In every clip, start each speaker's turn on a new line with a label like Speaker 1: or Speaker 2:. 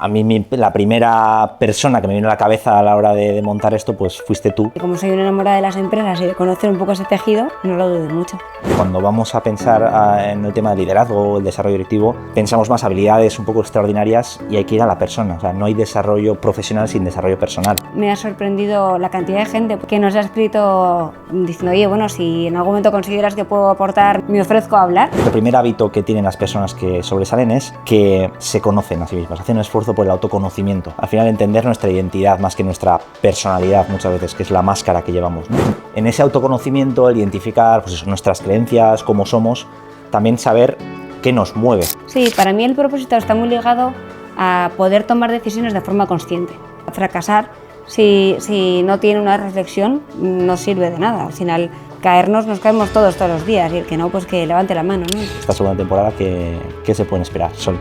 Speaker 1: A mí la primera persona que me vino a la cabeza a la hora de montar esto, pues fuiste tú.
Speaker 2: Y como soy una enamorada de las empresas y de conocer un poco ese tejido, no lo dudo mucho.
Speaker 1: Cuando vamos a pensar en el tema del liderazgo, el desarrollo directivo, pensamos más habilidades un poco extraordinarias y hay que ir a la persona. O sea, no hay desarrollo profesional sin desarrollo personal.
Speaker 2: Me ha sorprendido la cantidad de gente que nos ha escrito diciendo, oye, bueno, si en algún momento consideras que puedo aportar, me ofrezco a hablar.
Speaker 1: El primer hábito que tienen las personas que sobresalen es que se conocen a sí mismas, hacen un esfuerzo por el autoconocimiento. Al final entender nuestra identidad más que nuestra personalidad muchas veces, que es la máscara que llevamos, ¿no? En ese autoconocimiento, el identificar pues eso, nuestras creencias, cómo somos, también saber qué nos mueve.
Speaker 2: Sí, para mí el propósito está muy ligado a poder tomar decisiones de forma consciente. Fracasar, si no tiene una reflexión, no sirve de nada. Al final, nos caemos todos los días y el que no, pues que levante la mano, ¿no?
Speaker 1: Esta segunda temporada, ¿qué se pueden esperar, Sol?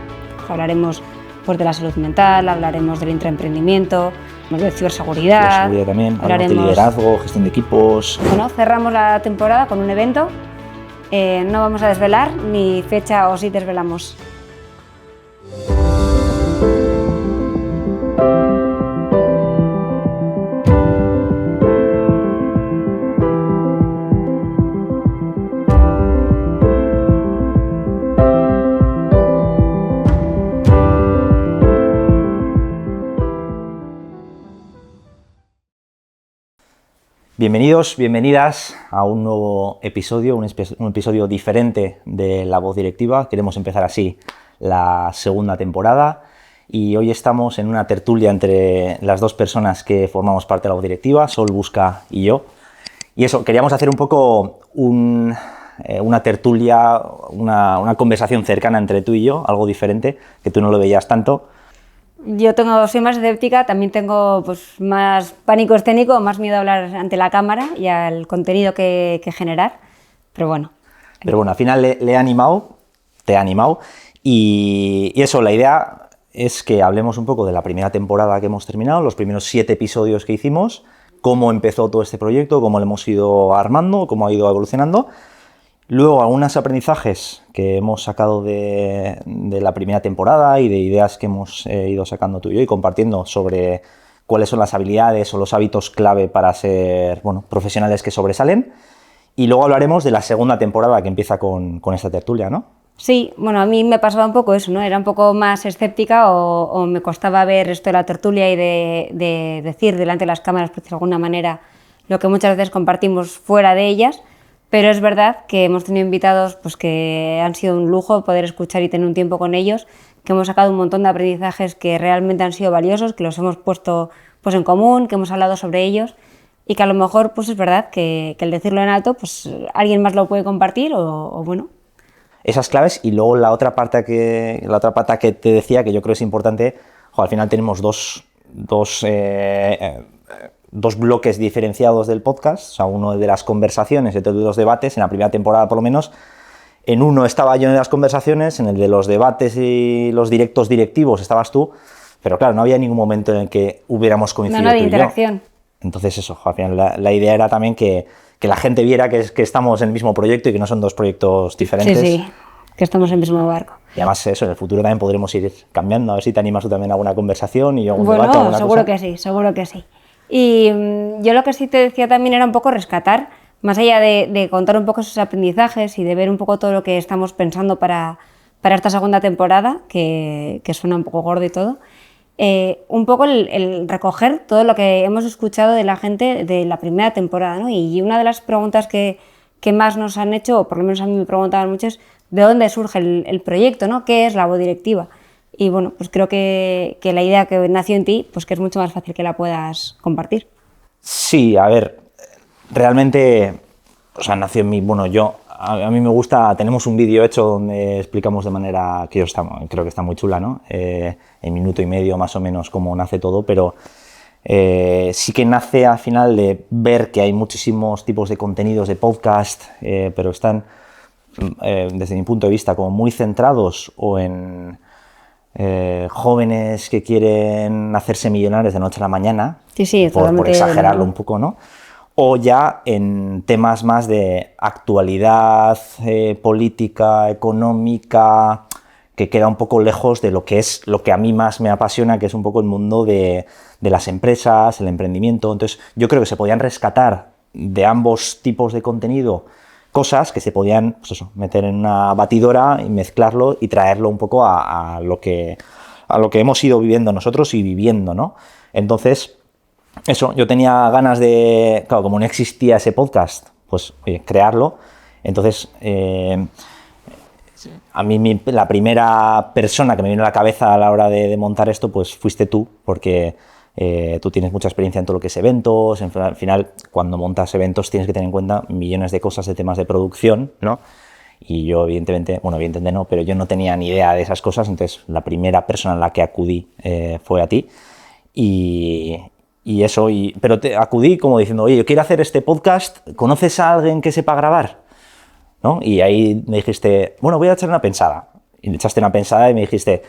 Speaker 2: Hablaremos pues, de la salud mental, hablaremos del intraemprendimiento, de ciberseguridad.
Speaker 1: Ciberseguridad también, hablaremos de liderazgo, gestión de equipos.
Speaker 2: Bueno, cerramos la temporada con un evento. No vamos a desvelar ni fecha o si desvelamos.
Speaker 1: Bienvenidos, bienvenidas a un nuevo episodio, un episodio diferente de La Voz Directiva. Queremos empezar así la segunda temporada y hoy estamos en una tertulia entre las dos personas que formamos parte de La Voz Directiva, Sol Busca y yo. Y eso, queríamos hacer un poco una tertulia, una conversación cercana entre tú y yo, algo diferente, que tú no lo veías tanto.
Speaker 2: Yo soy más escéptica, también tengo pues, más pánico escénico, más miedo a hablar ante la cámara y al contenido que generar, pero bueno.
Speaker 1: Pero bueno, al final le he animado, te he animado, y eso, la idea es que hablemos un poco de la primera temporada que hemos terminado, los primeros 7 episodios que hicimos, cómo empezó todo este proyecto, cómo lo hemos ido armando, cómo ha ido evolucionando. Luego, algunos aprendizajes que hemos sacado de la primera temporada y de ideas que hemos ido sacando tú y yo y compartiendo sobre cuáles son las habilidades o los hábitos clave para ser profesionales que sobresalen. Y luego hablaremos de la segunda temporada que empieza con esta tertulia, ¿no?
Speaker 2: Sí, bueno, a mí me pasaba un poco eso, ¿no? Era un poco más escéptica o me costaba ver esto de la tertulia y de decir delante de las cámaras, pues, de alguna manera, lo que muchas veces compartimos fuera de ellas. Pero es verdad que hemos tenido invitados pues, que han sido un lujo poder escuchar y tener un tiempo con ellos, que hemos sacado un montón de aprendizajes que realmente han sido valiosos, que los hemos puesto pues, en común, que hemos hablado sobre ellos y que a lo mejor pues, es verdad que el decirlo en alto, pues alguien más lo puede compartir o bueno.
Speaker 1: Esas claves y luego la otra pata que te decía, que yo creo es importante, al final tenemos dos bloques diferenciados del podcast, o sea, uno de las conversaciones y otro de los debates. En la primera temporada, por lo menos, en uno estaba yo en las conversaciones, en el de los debates y los directos directivos estabas tú, pero claro, no había ningún momento en el que hubiéramos coincidido
Speaker 2: No, de
Speaker 1: tú y
Speaker 2: interacción.
Speaker 1: yo. Entonces eso, al final la idea era también que la gente viera que estamos en el mismo proyecto y que no son dos proyectos diferentes.
Speaker 2: Sí, que estamos en el mismo barco.
Speaker 1: Y además eso, en el futuro también podremos ir cambiando, a ver si te animas tú también a alguna conversación y yo a algún
Speaker 2: bueno,
Speaker 1: debate, alguna
Speaker 2: seguro
Speaker 1: cosa.
Speaker 2: Seguro que sí. Y yo lo que sí te decía también era un poco rescatar, más allá de contar un poco esos aprendizajes y de ver un poco todo lo que estamos pensando para esta segunda temporada, que suena un poco gordo y todo, un poco el recoger todo lo que hemos escuchado de la gente de la primera temporada, ¿no? Y una de las preguntas que más nos han hecho, o por lo menos a mí me preguntaban muchos, ¿de dónde surge el proyecto, ¿no? ¿Qué es La Voz Directiva? Y bueno, pues creo que la idea que nació en ti, pues que es mucho más fácil que la puedas compartir.
Speaker 1: Sí, a ver, realmente, o sea, nació en mí, a mí me gusta, tenemos un vídeo hecho donde explicamos de manera que creo que está muy chula, ¿no? En minuto y medio más o menos cómo nace todo, pero sí que nace al final de ver que hay muchísimos tipos de contenidos de podcast, pero están, desde mi punto de vista, como muy centrados o en jóvenes que quieren hacerse millonarios de noche a la mañana,
Speaker 2: sí,
Speaker 1: por exagerarlo un poco, ¿no? O ya en temas más de actualidad, política, económica, que queda un poco lejos de lo que es lo que a mí más me apasiona, que es un poco el mundo de las empresas, el emprendimiento. Entonces, yo creo que se podían rescatar de ambos tipos de contenido cosas que se podían, pues eso, meter en una batidora y mezclarlo y traerlo un poco a lo que hemos ido viviendo nosotros y viviendo, ¿no? Entonces, eso, yo tenía ganas de, claro, como no existía ese podcast, pues oye, crearlo. Entonces, a mí la primera persona que me vino a la cabeza a la hora de montar esto, pues fuiste tú, porque tú tienes mucha experiencia en todo lo que es eventos. Al final, cuando montas eventos tienes que tener en cuenta millones de cosas de temas de producción, ¿no? Y yo, evidentemente no, pero yo no tenía ni idea de esas cosas, entonces la primera persona a la que acudí fue a ti. Y eso, pero acudí como diciendo, oye, yo quiero hacer este podcast, ¿conoces a alguien que sepa grabar? ¿No? Y ahí me dijiste, bueno, voy a echar una pensada. Y me echaste una pensada y me dijiste,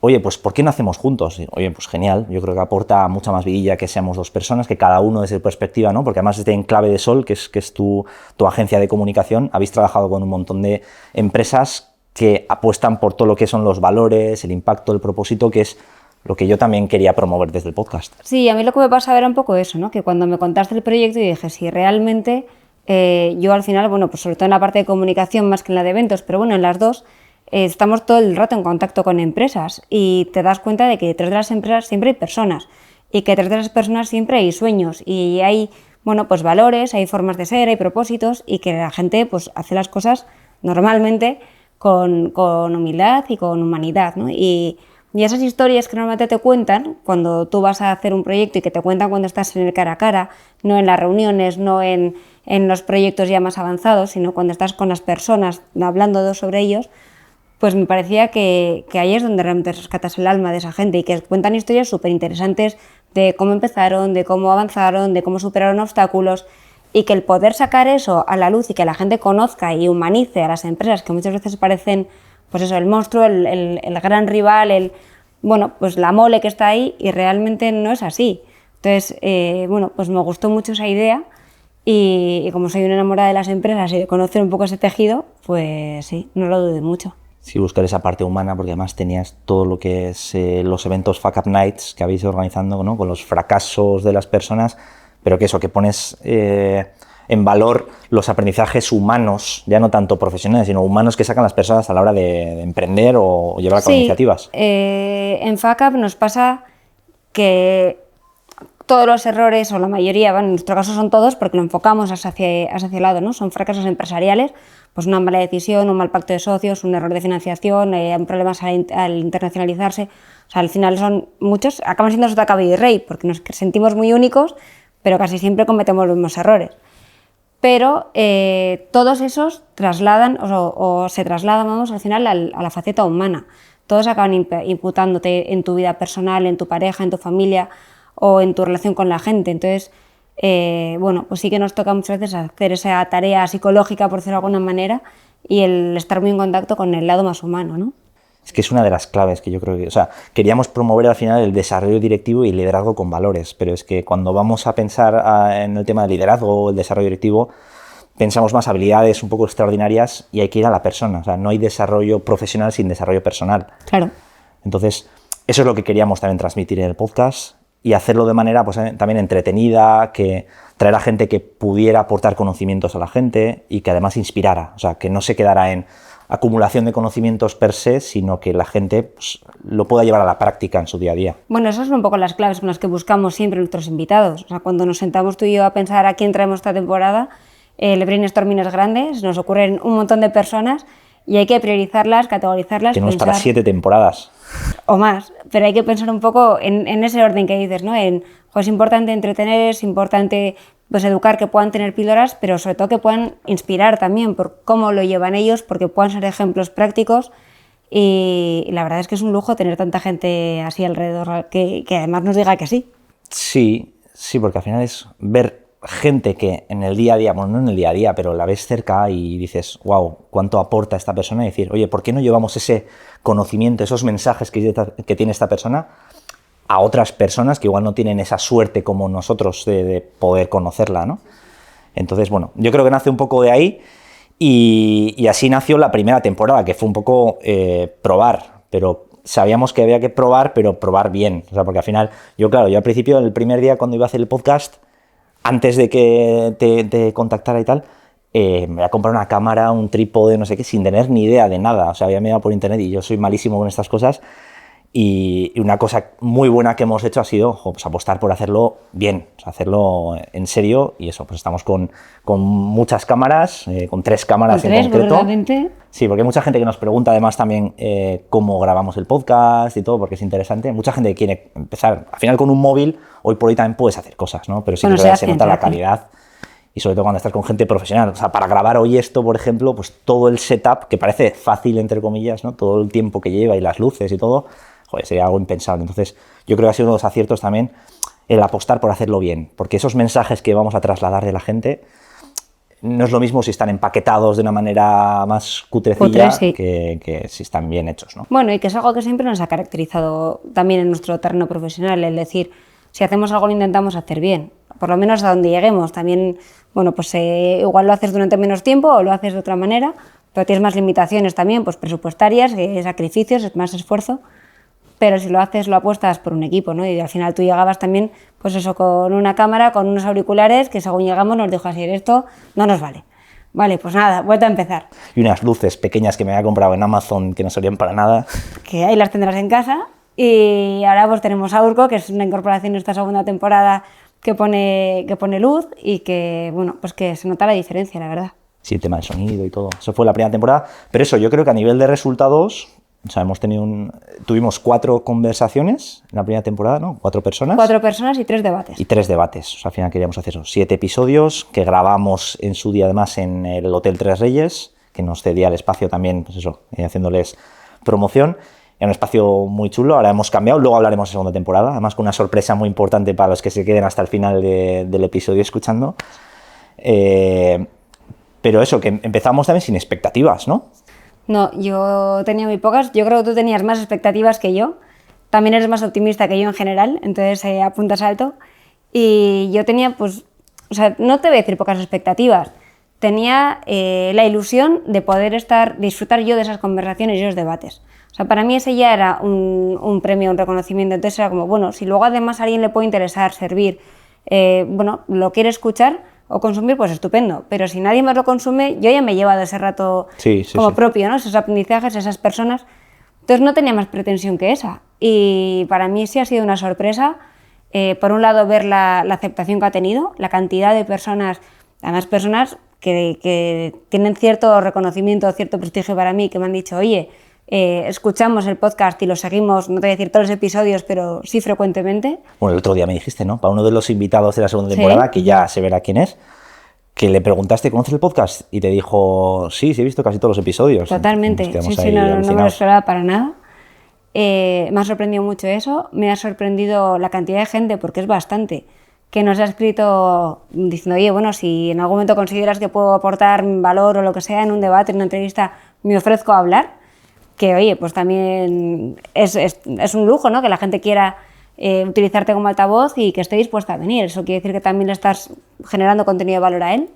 Speaker 1: oye, pues ¿por qué no hacemos juntos? Y, oye, pues genial, yo creo que aporta mucha más vidilla que seamos dos personas, que cada uno desde su perspectiva, ¿no? Porque además desde Enclave de Sol, que es tu agencia de comunicación, habéis trabajado con un montón de empresas que apuestan por todo lo que son los valores, el impacto, el propósito, que es lo que yo también quería promover desde el podcast.
Speaker 2: Sí, a mí lo que me pasaba era un poco eso, ¿no? Que cuando me contaste el proyecto y dije, si realmente yo al final, bueno, pues sobre todo en la parte de comunicación más que en la de eventos, pero bueno, en las dos estamos todo el rato en contacto con empresas y te das cuenta de que detrás de las empresas siempre hay personas y que detrás de las personas siempre hay sueños y hay, bueno, pues valores, hay formas de ser, hay propósitos y que la gente pues hace las cosas normalmente con humildad y con humanidad, ¿no? Y esas historias que normalmente te cuentan cuando tú vas a hacer un proyecto y que te cuentan cuando estás en el cara a cara, no en las reuniones, no en los proyectos ya más avanzados, sino cuando estás con las personas hablando sobre ellos, pues me parecía que ahí es donde realmente rescatas el alma de esa gente y que cuentan historias súper interesantes de cómo empezaron, de cómo avanzaron, de cómo superaron obstáculos y que el poder sacar eso a la luz y que la gente conozca y humanice a las empresas que muchas veces parecen pues eso, el monstruo, el gran rival, bueno, pues la mole que está ahí y realmente no es así. Entonces, bueno, pues me gustó mucho esa idea y como soy una enamorada de las empresas y de conocer un poco ese tejido, pues sí, no lo dudé mucho.
Speaker 1: Sí, buscar esa parte humana, porque además tenías todo lo que es los eventos Fuck Up Nights que habéis ido organizando, ¿no? Con los fracasos de las personas, pero que eso, que pones en valor los aprendizajes humanos, ya no tanto profesionales, sino humanos que sacan las personas a la hora de emprender o llevar a cabo iniciativas.
Speaker 2: En Fuck Up nos pasa que todos los errores, o la mayoría, bueno, en nuestro caso son todos, porque lo enfocamos hacia el lado, ¿no? Son fracasos empresariales, pues una mala decisión, un mal pacto de socios, un error de financiación, problemas al internacionalizarse. O sea, al final son muchos, acaban siendo sota caballo y rey, porque nos sentimos muy únicos, pero casi siempre cometemos los mismos errores. Pero todos esos trasladan, o se trasladan, vamos, al final a la faceta humana. Todos acaban imputándote en tu vida personal, en tu pareja, en tu familia o en tu relación con la gente. Entonces, bueno, pues sí que nos toca muchas veces hacer esa tarea psicológica, por decirlo de alguna manera, y el estar muy en contacto con el lado más humano, ¿no?
Speaker 1: Es que es una de las claves que yo creo que, o sea, queríamos promover al final el desarrollo directivo y el liderazgo con valores, pero es que cuando vamos a pensar en el tema del liderazgo o el desarrollo directivo, pensamos más habilidades un poco extraordinarias y hay que ir a la persona, o sea, no hay desarrollo profesional sin desarrollo personal.
Speaker 2: Claro.
Speaker 1: Entonces, eso es lo que queríamos también transmitir en el podcast y hacerlo de manera pues, también entretenida, que traer a gente que pudiera aportar conocimientos a la gente y que además inspirara, o sea, que no se quedara en acumulación de conocimientos per se, sino que la gente pues, lo pueda llevar a la práctica en su día a día.
Speaker 2: Bueno, esas son un poco las claves con las que buscamos siempre nuestros invitados. O sea, cuando nos sentamos tú y yo a pensar a quién traemos esta temporada, el brainstorming es grande, nos ocurren un montón de personas y hay que priorizarlas, categorizarlas.
Speaker 1: Tenemos para 7 temporadas.
Speaker 2: O más, pero hay que pensar un poco en ese orden que dices, ¿no? Pues es importante entretener, es importante pues, educar, que puedan tener píldoras, pero sobre todo que puedan inspirar también por cómo lo llevan ellos, porque puedan ser ejemplos prácticos y la verdad es que es un lujo tener tanta gente así alrededor que además nos diga que sí.
Speaker 1: Sí, porque al final es ver gente que en el día a día, bueno, no en el día a día, pero la ves cerca y dices, wow, cuánto aporta esta persona, y decir, oye, ¿por qué no llevamos ese conocimiento, esos mensajes que tiene esta persona a otras personas que igual no tienen esa suerte como nosotros de poder conocerla, ¿no? Entonces, bueno, yo creo que nace un poco de ahí Y así nació la primera temporada, que fue un poco probar, pero sabíamos que había que probar, pero probar bien. O sea, porque al final, yo al principio, el primer día cuando iba a hacer el podcast, antes de que te contactara y tal, me voy a comprar una cámara, un trípode, no sé qué, sin tener ni idea de nada. O sea, había mirado por internet y yo soy malísimo con estas cosas. Y una cosa muy buena que hemos hecho ha sido pues, apostar por hacerlo bien, o sea, hacerlo en serio. Y eso, pues estamos con muchas cámaras, con 3 cámaras en concreto.
Speaker 2: Realmente.
Speaker 1: Sí, porque hay mucha gente que nos pregunta además también cómo grabamos el podcast y todo, porque es interesante. Mucha gente que quiere empezar, al final con un móvil, hoy por hoy también puedes hacer cosas, ¿no? Pero sí que se nota la calidad. Y sobre todo cuando estás con gente profesional. O sea, para grabar hoy esto, por ejemplo, pues todo el setup, que parece fácil, entre comillas, ¿no? Todo el tiempo que lleva y las luces y todo, joder, sería algo impensable. Entonces, yo creo que ha sido uno de los aciertos también el apostar por hacerlo bien. Porque esos mensajes que vamos a trasladar de la gente no es lo mismo si están empaquetados de una manera más cutrecilla
Speaker 2: sí.
Speaker 1: que si están bien hechos, ¿no?
Speaker 2: Bueno, y que es algo que siempre nos ha caracterizado también en nuestro terreno profesional, el decir, si hacemos algo lo intentamos hacer bien, por lo menos a donde lleguemos. También, bueno, pues igual lo haces durante menos tiempo o lo haces de otra manera, pero tienes más limitaciones también, pues presupuestarias, sacrificios, es más esfuerzo. Pero si lo haces, lo apuestas por un equipo, ¿no? Y al final tú llegabas también, pues eso, con una cámara, con unos auriculares, que según llegamos nos dijo así, esto no nos vale. Vale, pues nada, vuelta a empezar.
Speaker 1: Y unas luces pequeñas que me había comprado en Amazon que no servían para nada.
Speaker 2: Que ahí las tendrás en casa. Y ahora pues tenemos Aurco, que es una incorporación en esta segunda temporada que pone luz y que, bueno, pues que se nota la diferencia, la verdad.
Speaker 1: Sí, el tema del sonido y todo. Eso fue la primera temporada. Pero eso, yo creo que a nivel de resultados... O sea, tuvimos 4 conversaciones en la primera temporada, ¿no? 4 personas.
Speaker 2: 4 personas y 3 debates.
Speaker 1: Y 3 debates. O sea, al final queríamos hacer eso. 7 episodios que grabamos en su día, además, en el Hotel Tres Reyes, que nos cedía el espacio también, pues eso, haciéndoles promoción. Era un espacio muy chulo. Ahora hemos cambiado. Luego hablaremos de segunda temporada. Además, con una sorpresa muy importante para los que se queden hasta el final del episodio escuchando. Pero eso, que empezamos también sin expectativas, ¿no?
Speaker 2: No, yo tenía muy pocas. Yo creo que tú tenías más expectativas que yo. También eres más optimista que yo en general, entonces apuntas alto. Y yo tenía, pues, o sea, no te voy a decir pocas expectativas. Tenía la ilusión de poder disfrutar yo de esas conversaciones y esos debates. O sea, para mí ese ya era un premio, un reconocimiento. Entonces era como, bueno, si luego además a alguien le puede interesar, servir, bueno, lo quiere escuchar o consumir, pues estupendo. Pero si nadie más lo consume, yo ya me he llevado ese rato propio, ¿no? Esos aprendizajes, esas personas. Entonces no tenía más pretensión que esa. Y para mí sí ha sido una sorpresa. Por un lado, ver la aceptación que ha tenido, la cantidad de personas, además personas que tienen cierto reconocimiento, cierto prestigio para mí, que me han dicho, oye, escuchamos el podcast y lo seguimos, no te voy a decir todos los episodios, pero sí frecuentemente.
Speaker 1: Bueno, el otro día me dijiste, ¿no? Para uno de los invitados de la segunda temporada, ¿sí? Que ya se verá quién es, que le preguntaste, ¿conoces el podcast? Y te dijo, sí, he visto casi todos los episodios.
Speaker 2: Totalmente, sí, no me lo esperaba para nada. Me ha sorprendido mucho eso, me ha sorprendido la cantidad de gente, porque es bastante, que nos ha escrito diciendo, oye, bueno, si en algún momento consideras que puedo aportar valor o lo que sea en un debate, en una entrevista, me ofrezco a hablar. Que, oye, pues también es un lujo, ¿no? Que la gente quiera utilizarte como altavoz y que esté dispuesta a venir. Eso quiere decir que también le estás generando contenido de valor a él.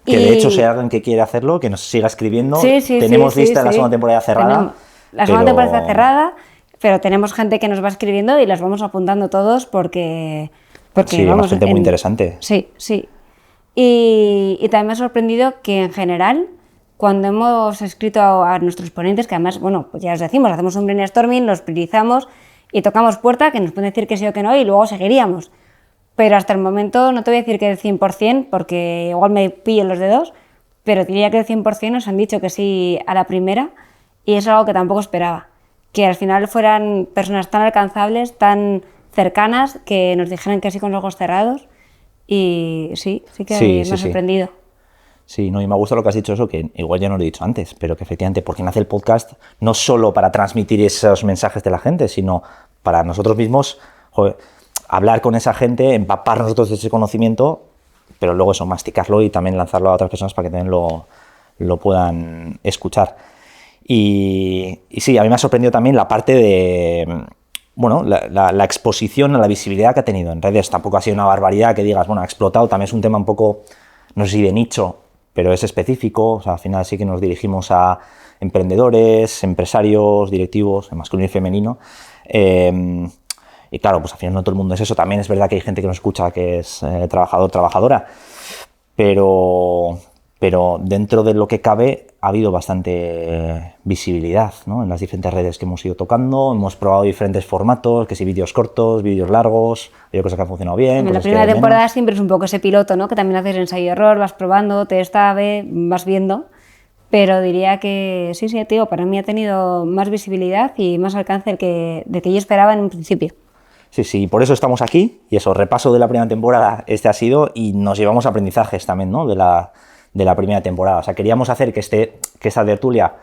Speaker 1: Que de hecho, si hay alguien que quiere hacerlo, que nos siga escribiendo. Tenemos lista la segunda temporada cerrada.
Speaker 2: La segunda temporada está cerrada, pero tenemos gente que nos va escribiendo y las vamos apuntando todos porque
Speaker 1: sí, vamos, gente muy interesante.
Speaker 2: Sí. Y también me ha sorprendido que en general, cuando hemos escrito a nuestros ponentes, que además, bueno, pues ya os decimos, hacemos un brainstorming, los priorizamos y tocamos puerta, que nos pueden decir que sí o que no y luego seguiríamos. Pero hasta el momento no te voy a decir que el 100%, porque igual me pillo los dedos, pero diría que el 100% nos han dicho que sí a la primera y es algo que tampoco esperaba. Que al final fueran personas tan alcanzables, tan cercanas, que nos dijeran que sí con los ojos cerrados y sí que me ha sorprendido.
Speaker 1: Sí, no, y me gusta lo que has dicho eso, que igual ya no lo he dicho antes, pero que efectivamente, porque nace el podcast no solo para transmitir esos mensajes de la gente, sino para nosotros mismos, joder, hablar con esa gente, empapar nosotros de ese conocimiento, pero luego eso, masticarlo y también lanzarlo a otras personas para que también lo puedan escuchar. Y sí, a mí me ha sorprendido también la parte de, bueno, la exposición a la visibilidad que ha tenido en redes. Tampoco ha sido una barbaridad que digas, bueno, ha explotado, también es un tema un poco, no sé si de nicho, pero es específico, o sea, al final sí que nos dirigimos a emprendedores, empresarios, directivos, en masculino y femenino. Y claro, pues al final no todo el mundo es eso. También es verdad que hay gente que nos escucha que es trabajador, trabajadora, pero dentro de lo que cabe ha habido bastante visibilidad, ¿no? En las diferentes redes que hemos ido tocando, hemos probado diferentes formatos, que si vídeos cortos, vídeos largos, hay cosas que han funcionado bien.
Speaker 2: En la primera temporada siempre es un poco ese piloto, ¿no? Que también haces ensayo-error, vas probando, testa, A/B, vas viendo. Pero diría que sí, tío, para mí ha tenido más visibilidad y más alcance de que yo esperaba en un principio.
Speaker 1: Sí, por eso estamos aquí, y eso, repaso de la primera temporada ha sido, y nos llevamos aprendizajes también, ¿no? de la primera temporada. O sea, queríamos hacer que esta tertulia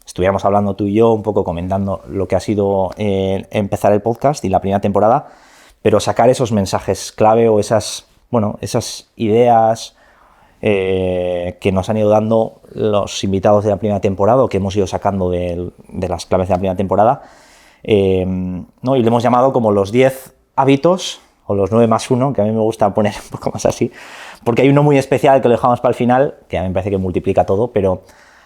Speaker 1: estuviéramos hablando tú y yo, un poco comentando lo que ha sido empezar el podcast y la primera temporada, pero sacar esos mensajes clave o esas ideas que nos han ido dando los invitados de la primera temporada, o que hemos ido sacando de las claves de la primera temporada, ¿no? Y le hemos llamado como los 10 hábitos, o los 9+1, que a mí me gusta poner un poco más así, porque hay uno muy especial que lo dejamos para el final, que a mí me parece que multiplica todo, pero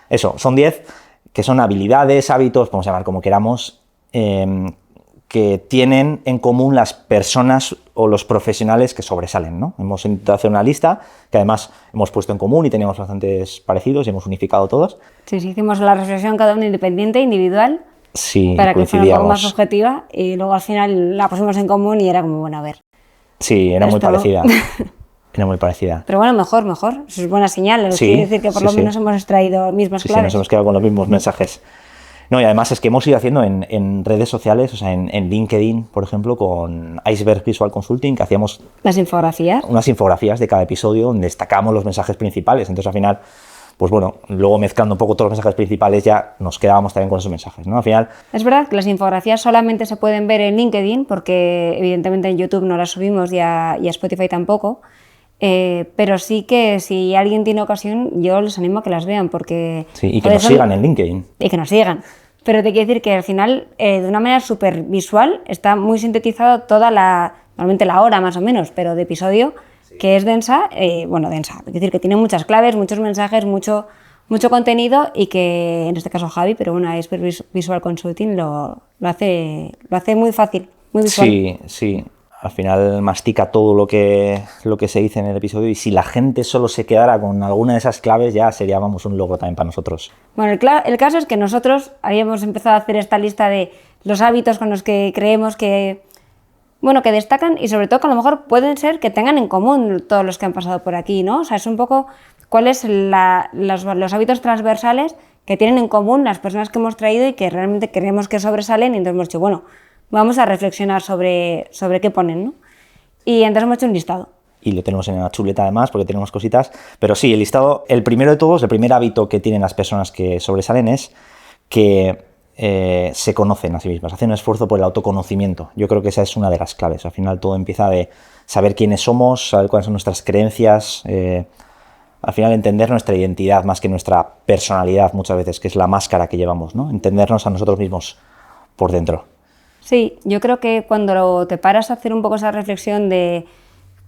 Speaker 1: eso, son 10 que son habilidades, hábitos, podemos llamar como queramos, que tienen en común las personas o los profesionales que sobresalen, ¿no? Hemos intentado hacer una lista que además hemos puesto en común y teníamos bastantes parecidos y hemos unificado todos.
Speaker 2: Sí, hicimos la reflexión cada uno independiente, individual,
Speaker 1: sí,
Speaker 2: para que fuera un poco más objetiva, y luego al final la pusimos en común y era como, bueno, a ver.
Speaker 1: Sí, era muy parecida. Era muy parecida.
Speaker 2: Pero bueno, mejor. Eso es buena señal.
Speaker 1: Sí,
Speaker 2: quiere decir que por lo menos hemos extraído mismas claves.
Speaker 1: Sí, nos hemos quedado con los mismos mensajes. No, y además es que hemos ido haciendo en redes sociales, o sea, en LinkedIn, por ejemplo, con Iceberg Visual Consulting, que hacíamos
Speaker 2: las infografías.
Speaker 1: Unas infografías de cada episodio donde destacamos los mensajes principales. Entonces, al final, pues bueno, luego mezclando un poco todos los mensajes principales ya nos quedábamos también con esos mensajes, ¿no? Al final...
Speaker 2: Es verdad que las infografías solamente se pueden ver en LinkedIn, porque evidentemente en YouTube no las subimos y a Spotify tampoco. Pero sí que si alguien tiene ocasión, yo les animo a que las vean, porque...
Speaker 1: Sí, y que nos sigan en LinkedIn.
Speaker 2: Y que nos sigan. Pero te quiero decir que al final, de una manera súper visual, está muy sintetizado normalmente la hora más o menos, pero de episodio, sí, que es densa, densa. Es decir, que tiene muchas claves, muchos mensajes, mucho contenido, y que en este caso Javi, pero bueno, Iceberg Visual Consulting lo hace muy fácil, muy visual.
Speaker 1: Sí. Al final mastica todo lo que se dice en el episodio, y si la gente solo se quedara con alguna de esas claves ya sería, un logro también para nosotros.
Speaker 2: Bueno, el caso es que nosotros habíamos empezado a hacer esta lista de los hábitos con los que creemos que destacan, y sobre todo que a lo mejor pueden ser que tengan en común todos los que han pasado por aquí, ¿no? O sea, es un poco cuáles los hábitos transversales que tienen en común las personas que hemos traído y que realmente creemos que sobresalen, y entonces hemos dicho, vamos a reflexionar sobre qué ponen, ¿no? Y entonces hemos hecho un listado.
Speaker 1: Y lo tenemos en la chuleta además, porque tenemos cositas. Pero sí, el listado, el primero de todos, el primer hábito que tienen las personas que sobresalen es que se conocen a sí mismas, hacen un esfuerzo por el autoconocimiento. Yo creo que esa es una de las claves. Al final todo empieza de saber quiénes somos, saber cuáles son nuestras creencias, al final entender nuestra identidad más que nuestra personalidad muchas veces, que es la máscara que llevamos, ¿no? Entendernos a nosotros mismos por dentro.
Speaker 2: Sí, yo creo que cuando te paras a hacer un poco esa reflexión de,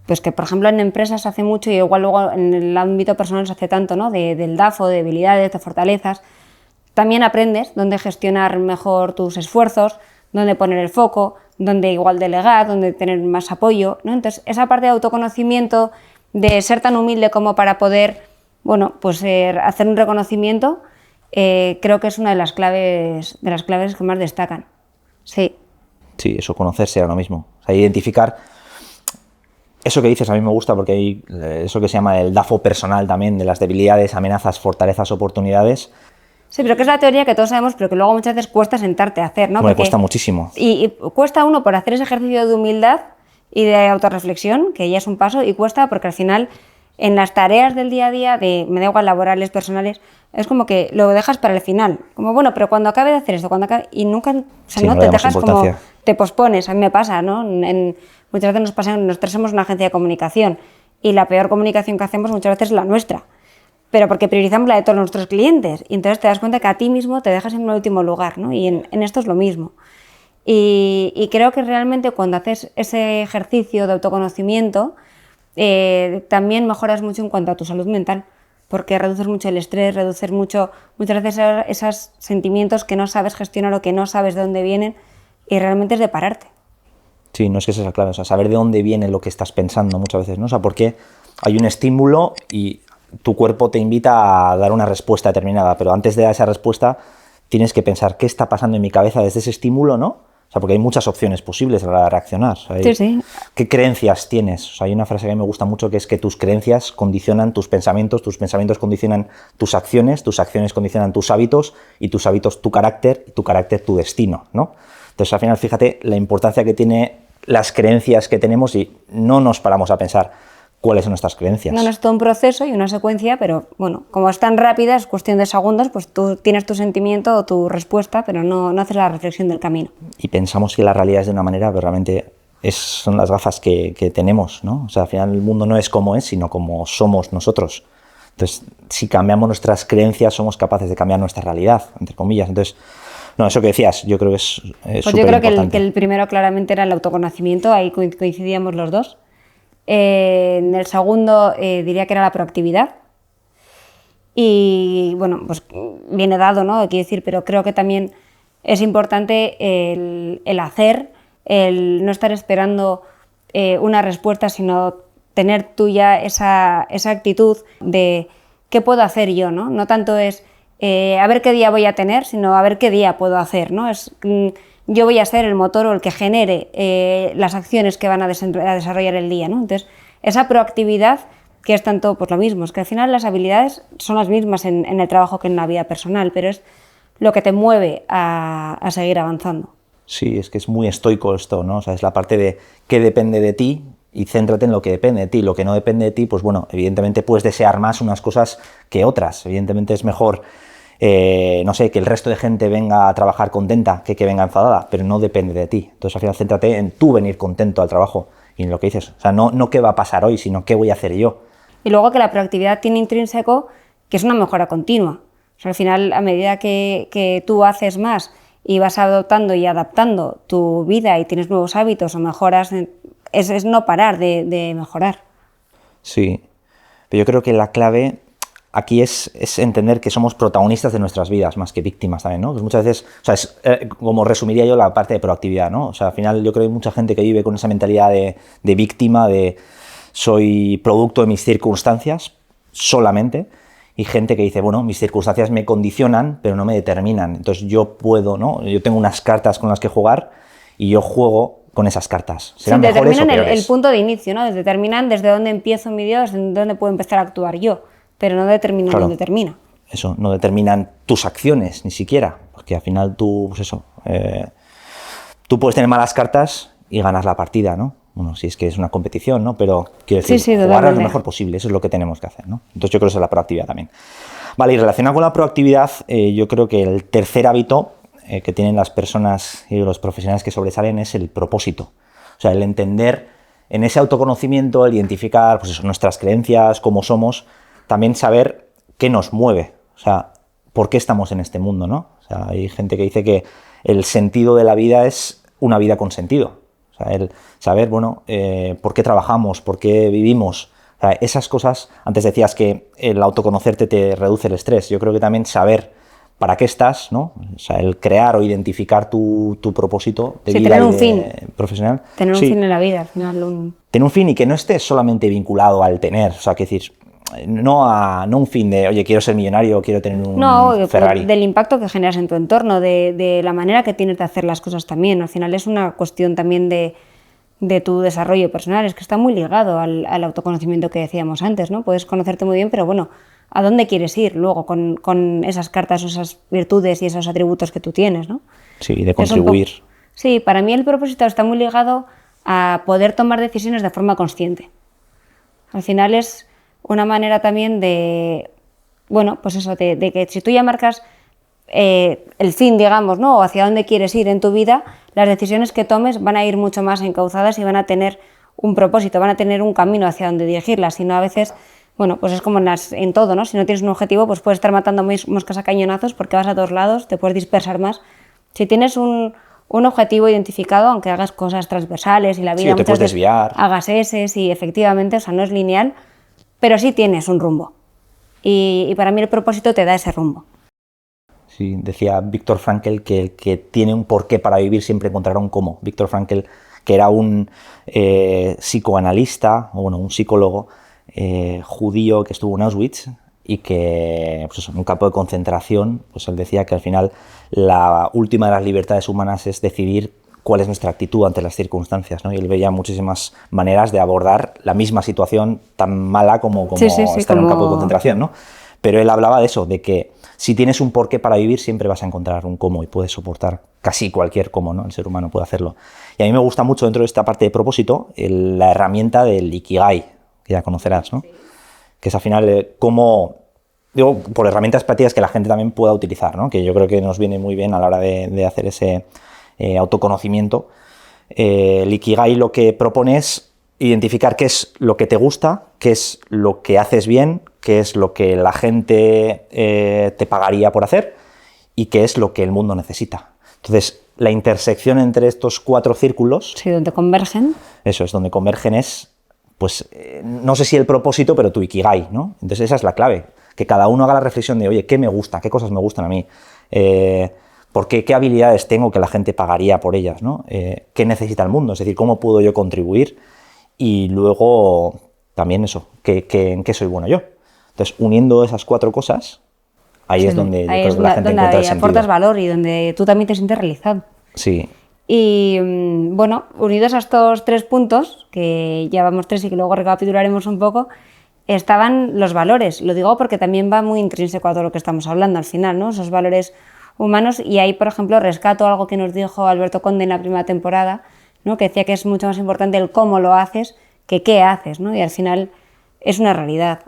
Speaker 2: pues que por ejemplo en empresas se hace mucho, y igual luego en el ámbito personal se hace tanto, ¿no? Del DAFO, de debilidades, de fortalezas, también aprendes dónde gestionar mejor tus esfuerzos, dónde poner el foco, dónde igual delegar, dónde tener más apoyo, ¿no? Entonces esa parte de autoconocimiento, de ser tan humilde como para poder, hacer un reconocimiento, creo que es una de las claves que más destacan. Sí.
Speaker 1: Sí, eso, conocerse a uno mismo. O sea, identificar. Eso que dices a mí me gusta, porque hay eso que se llama el DAFO personal también, de las debilidades, amenazas, fortalezas, oportunidades.
Speaker 2: Sí, pero que es la teoría que todos sabemos, pero que luego muchas veces cuesta sentarte a hacer, ¿no?
Speaker 1: Porque cuesta muchísimo.
Speaker 2: Y cuesta uno por hacer ese ejercicio de humildad y de autorreflexión, que ya es un paso, y cuesta porque al final en las tareas del día a día, me da igual laborales, personales, es como que lo dejas para el final. Como, pero cuando acabe de hacer esto, y nunca, no te dejas, como te pospones. A mí me pasa, ¿no? Muchas veces nosotros somos una agencia de comunicación, y la peor comunicación que hacemos muchas veces es la nuestra, pero porque priorizamos la de todos nuestros clientes, y entonces te das cuenta que a ti mismo te dejas en un último lugar, ¿no? Y en esto es lo mismo. Y creo que realmente cuando haces ese ejercicio de autoconocimiento, también mejoras mucho en cuanto a tu salud mental, porque reduces mucho el estrés, reduces mucho, muchas veces esos sentimientos que no sabes gestionar o que no sabes de dónde vienen, y realmente es de pararte.
Speaker 1: Sí, no es que esa es la clave, o sea, saber de dónde viene lo que estás pensando muchas veces, ¿no? O sea, porque hay un estímulo y tu cuerpo te invita a dar una respuesta determinada, pero antes de dar esa respuesta tienes que pensar qué está pasando en mi cabeza desde ese estímulo, ¿no? O sea, porque hay muchas opciones posibles a la hora de reaccionar. O sea,
Speaker 2: Sí.
Speaker 1: ¿Qué creencias tienes? O sea, hay una frase que a mí me gusta mucho, que es que tus creencias condicionan tus pensamientos condicionan tus acciones condicionan tus hábitos, y tus hábitos tu carácter, y tu carácter tu destino, ¿no? Entonces, al final, fíjate la importancia que tiene las creencias que tenemos, y no nos paramos a pensar cuáles son nuestras creencias.
Speaker 2: No es todo un proceso y una secuencia, pero bueno, como es tan rápida, es cuestión de segundos, pues tú tienes tu sentimiento o tu respuesta, pero no haces la reflexión del camino.
Speaker 1: Y pensamos que la realidad es de una manera, pero realmente son las gafas que tenemos, ¿no? O sea, al final el mundo no es como es, sino como somos nosotros. Entonces, si cambiamos nuestras creencias, somos capaces de cambiar nuestra realidad, entre comillas. Entonces, no, eso que decías, yo creo que es
Speaker 2: Pues
Speaker 1: súper
Speaker 2: yo creo
Speaker 1: importante.
Speaker 2: que el primero claramente era el autoconocimiento, ahí coincidíamos los dos. En el segundo diría que era la proactividad. Y bueno, pues viene dado, ¿no? Quiero decir, pero creo que también es importante el hacer, el no estar esperando una respuesta, sino tener tú ya esa actitud de qué puedo hacer yo, ¿no? No tanto es a ver qué día voy a tener, sino a ver qué día puedo hacer, ¿no? Yo voy a ser el motor o el que genere las acciones que van a desarrollar el día, ¿no? Entonces, esa proactividad, que es tanto, pues lo mismo, es que al final las habilidades son las mismas en el trabajo que en la vida personal, pero es lo que te mueve a seguir avanzando.
Speaker 1: Sí, es que es muy estoico esto, ¿no? O sea, es la parte de qué depende de ti, y céntrate en lo que depende de ti. Lo que no depende de ti, pues bueno, evidentemente puedes desear más unas cosas que otras. Evidentemente es mejor, no sé, que el resto de gente venga a trabajar contenta que venga enfadada, pero no depende de ti. Entonces, al final, céntrate en tú venir contento al trabajo y en lo que dices. O sea, no qué va a pasar hoy, sino qué voy a hacer yo.
Speaker 2: Y luego que la proactividad tiene intrínseco que es una mejora continua. O sea, al final, a medida que tú haces más y vas adoptando y adaptando tu vida y tienes nuevos hábitos o mejoras, es no parar de mejorar.
Speaker 1: Sí, pero yo creo que la clave aquí es entender que somos protagonistas de nuestras vidas, más que víctimas también, ¿no? Pues muchas veces, o sea, es como resumiría yo la parte de proactividad, ¿no? O sea, al final yo creo que hay mucha gente que vive con esa mentalidad de víctima, de soy producto de mis circunstancias solamente, y gente que dice, bueno, mis circunstancias me condicionan, pero no me determinan. Entonces yo puedo, ¿no? Yo tengo unas cartas con las que jugar y yo juego con esas cartas. ¿Serán mejores o
Speaker 2: determinan
Speaker 1: peores?
Speaker 2: el punto de inicio, ¿no? Determinan desde dónde empiezo mi vida, desde dónde puedo empezar a actuar yo, pero no determinan
Speaker 1: Claro.
Speaker 2: dónde termina.
Speaker 1: Eso, no determinan tus acciones, ni siquiera, porque al final tú, pues eso, tú puedes tener malas cartas y ganar la partida, ¿no? Bueno, si es que es una competición, ¿no? Pero quiero decir, jugar
Speaker 2: totalmente.
Speaker 1: lo mejor posible, eso es lo que tenemos que hacer, ¿no? Entonces yo creo que esa es la proactividad también. Vale, y relacionado con la proactividad, yo creo que el tercer hábito que tienen las personas y los profesionales que sobresalen es el propósito. O sea, el entender en ese autoconocimiento, el identificar, pues eso, nuestras creencias, cómo somos, también saber qué nos mueve, o sea, por qué estamos en este mundo, ¿no? O sea, hay gente que dice que el sentido de la vida es una vida con sentido. O sea, el saber, bueno, por qué trabajamos, por qué vivimos. O sea, esas cosas, antes decías que el autoconocerte te reduce el estrés. Yo creo que también saber para qué estás, ¿no? O sea, el crear o identificar tu propósito de vida
Speaker 2: tener
Speaker 1: y
Speaker 2: un fin.
Speaker 1: Profesional.
Speaker 2: Tener un
Speaker 1: Sí,
Speaker 2: fin en la vida, al final.
Speaker 1: tener un fin y que no estés solamente vinculado al tener. O sea, que decir, no un fin de, oye, quiero ser millonario, quiero tener un
Speaker 2: No,
Speaker 1: Ferrari.
Speaker 2: del impacto que generas en tu entorno, de la manera que tienes de hacer las cosas también. Al final es una cuestión también de tu desarrollo personal, es que está muy ligado al autoconocimiento que decíamos antes, ¿no? Puedes conocerte muy bien, pero bueno, ¿a dónde quieres ir luego con esas cartas, esas virtudes y esos atributos que tú tienes, ¿no?
Speaker 1: Sí, de contribuir.
Speaker 2: Sí, para mí el propósito está muy ligado a poder tomar decisiones de forma consciente. Al final es una manera también de, bueno, pues eso, de que si tú ya marcas el fin, digamos, ¿no? O hacia dónde quieres ir en tu vida, las decisiones que tomes van a ir mucho más encauzadas y van a tener un propósito, van a tener un camino hacia donde dirigirlas, sino a veces, bueno, pues es como en todo, ¿no? Si no tienes un objetivo, pues puedes estar matando moscas a cañonazos porque vas a todos lados, te puedes dispersar más. Si tienes un objetivo identificado, aunque hagas cosas transversales y la vida
Speaker 1: Sí, te puedes desviar.
Speaker 2: hagas ese, sí, efectivamente, o sea, no es lineal, pero sí tienes un rumbo. Y para mí el propósito te da ese rumbo.
Speaker 1: Sí, decía Viktor Frankl que el que tiene un porqué para vivir siempre encontrará un cómo. Viktor Frankl, que era un psicoanalista, o bueno, un psicólogo judío que estuvo en Auschwitz y que, pues eso, en un campo de concentración, pues él decía que al final la última de las libertades humanas es decidir cuál es nuestra actitud ante las circunstancias, ¿no? Y él veía muchísimas maneras de abordar la misma situación tan mala como
Speaker 2: Sí,
Speaker 1: estar en un campo de concentración, ¿no? Pero él hablaba de eso, de que si tienes un porqué para vivir, siempre vas a encontrar un cómo y puedes soportar casi cualquier cómo, ¿no? El ser humano puede hacerlo. Y a mí me gusta mucho dentro de esta parte de propósito la herramienta del Ikigai, que ya conocerás, ¿no? Sí. Que es al final cómo, digo, por herramientas prácticas que la gente también pueda utilizar, ¿no? Que yo creo que nos viene muy bien a la hora de hacer ese autoconocimiento. El Ikigai lo que propone es identificar qué es lo que te gusta, qué es lo que haces bien, qué es lo que la gente te pagaría por hacer y qué es lo que el mundo necesita. Entonces, la intersección entre estos 4 círculos...
Speaker 2: Sí, donde convergen.
Speaker 1: Eso es, donde convergen es, pues, no sé si el propósito, pero tu Ikigai, ¿no? Entonces, esa es la clave, que cada uno haga la reflexión de, oye, ¿qué me gusta? ¿Qué cosas me gustan a mí? ¿Qué habilidades tengo que la gente pagaría por ellas, ¿no? ¿Qué necesita el mundo? Es decir, ¿cómo puedo yo contribuir? Y luego, también eso, ¿en qué soy bueno yo? Entonces, uniendo esas 4 cosas, ahí es donde yo creo que la gente encuentra el sentido.
Speaker 2: Aportas valor y donde tú también te sientes realizado.
Speaker 1: Sí.
Speaker 2: Y bueno, unidos a estos 3 puntos, que ya vamos 3 y que luego recapitularemos un poco, estaban los valores. Lo digo porque también va muy intrínseco a todo lo que estamos hablando al final, ¿no? Esos valores humanos. Y ahí, por ejemplo, rescato algo que nos dijo Alberto Conde en la primera temporada, ¿no? Que decía que es mucho más importante el cómo lo haces que qué haces, ¿no? Y al final es una realidad.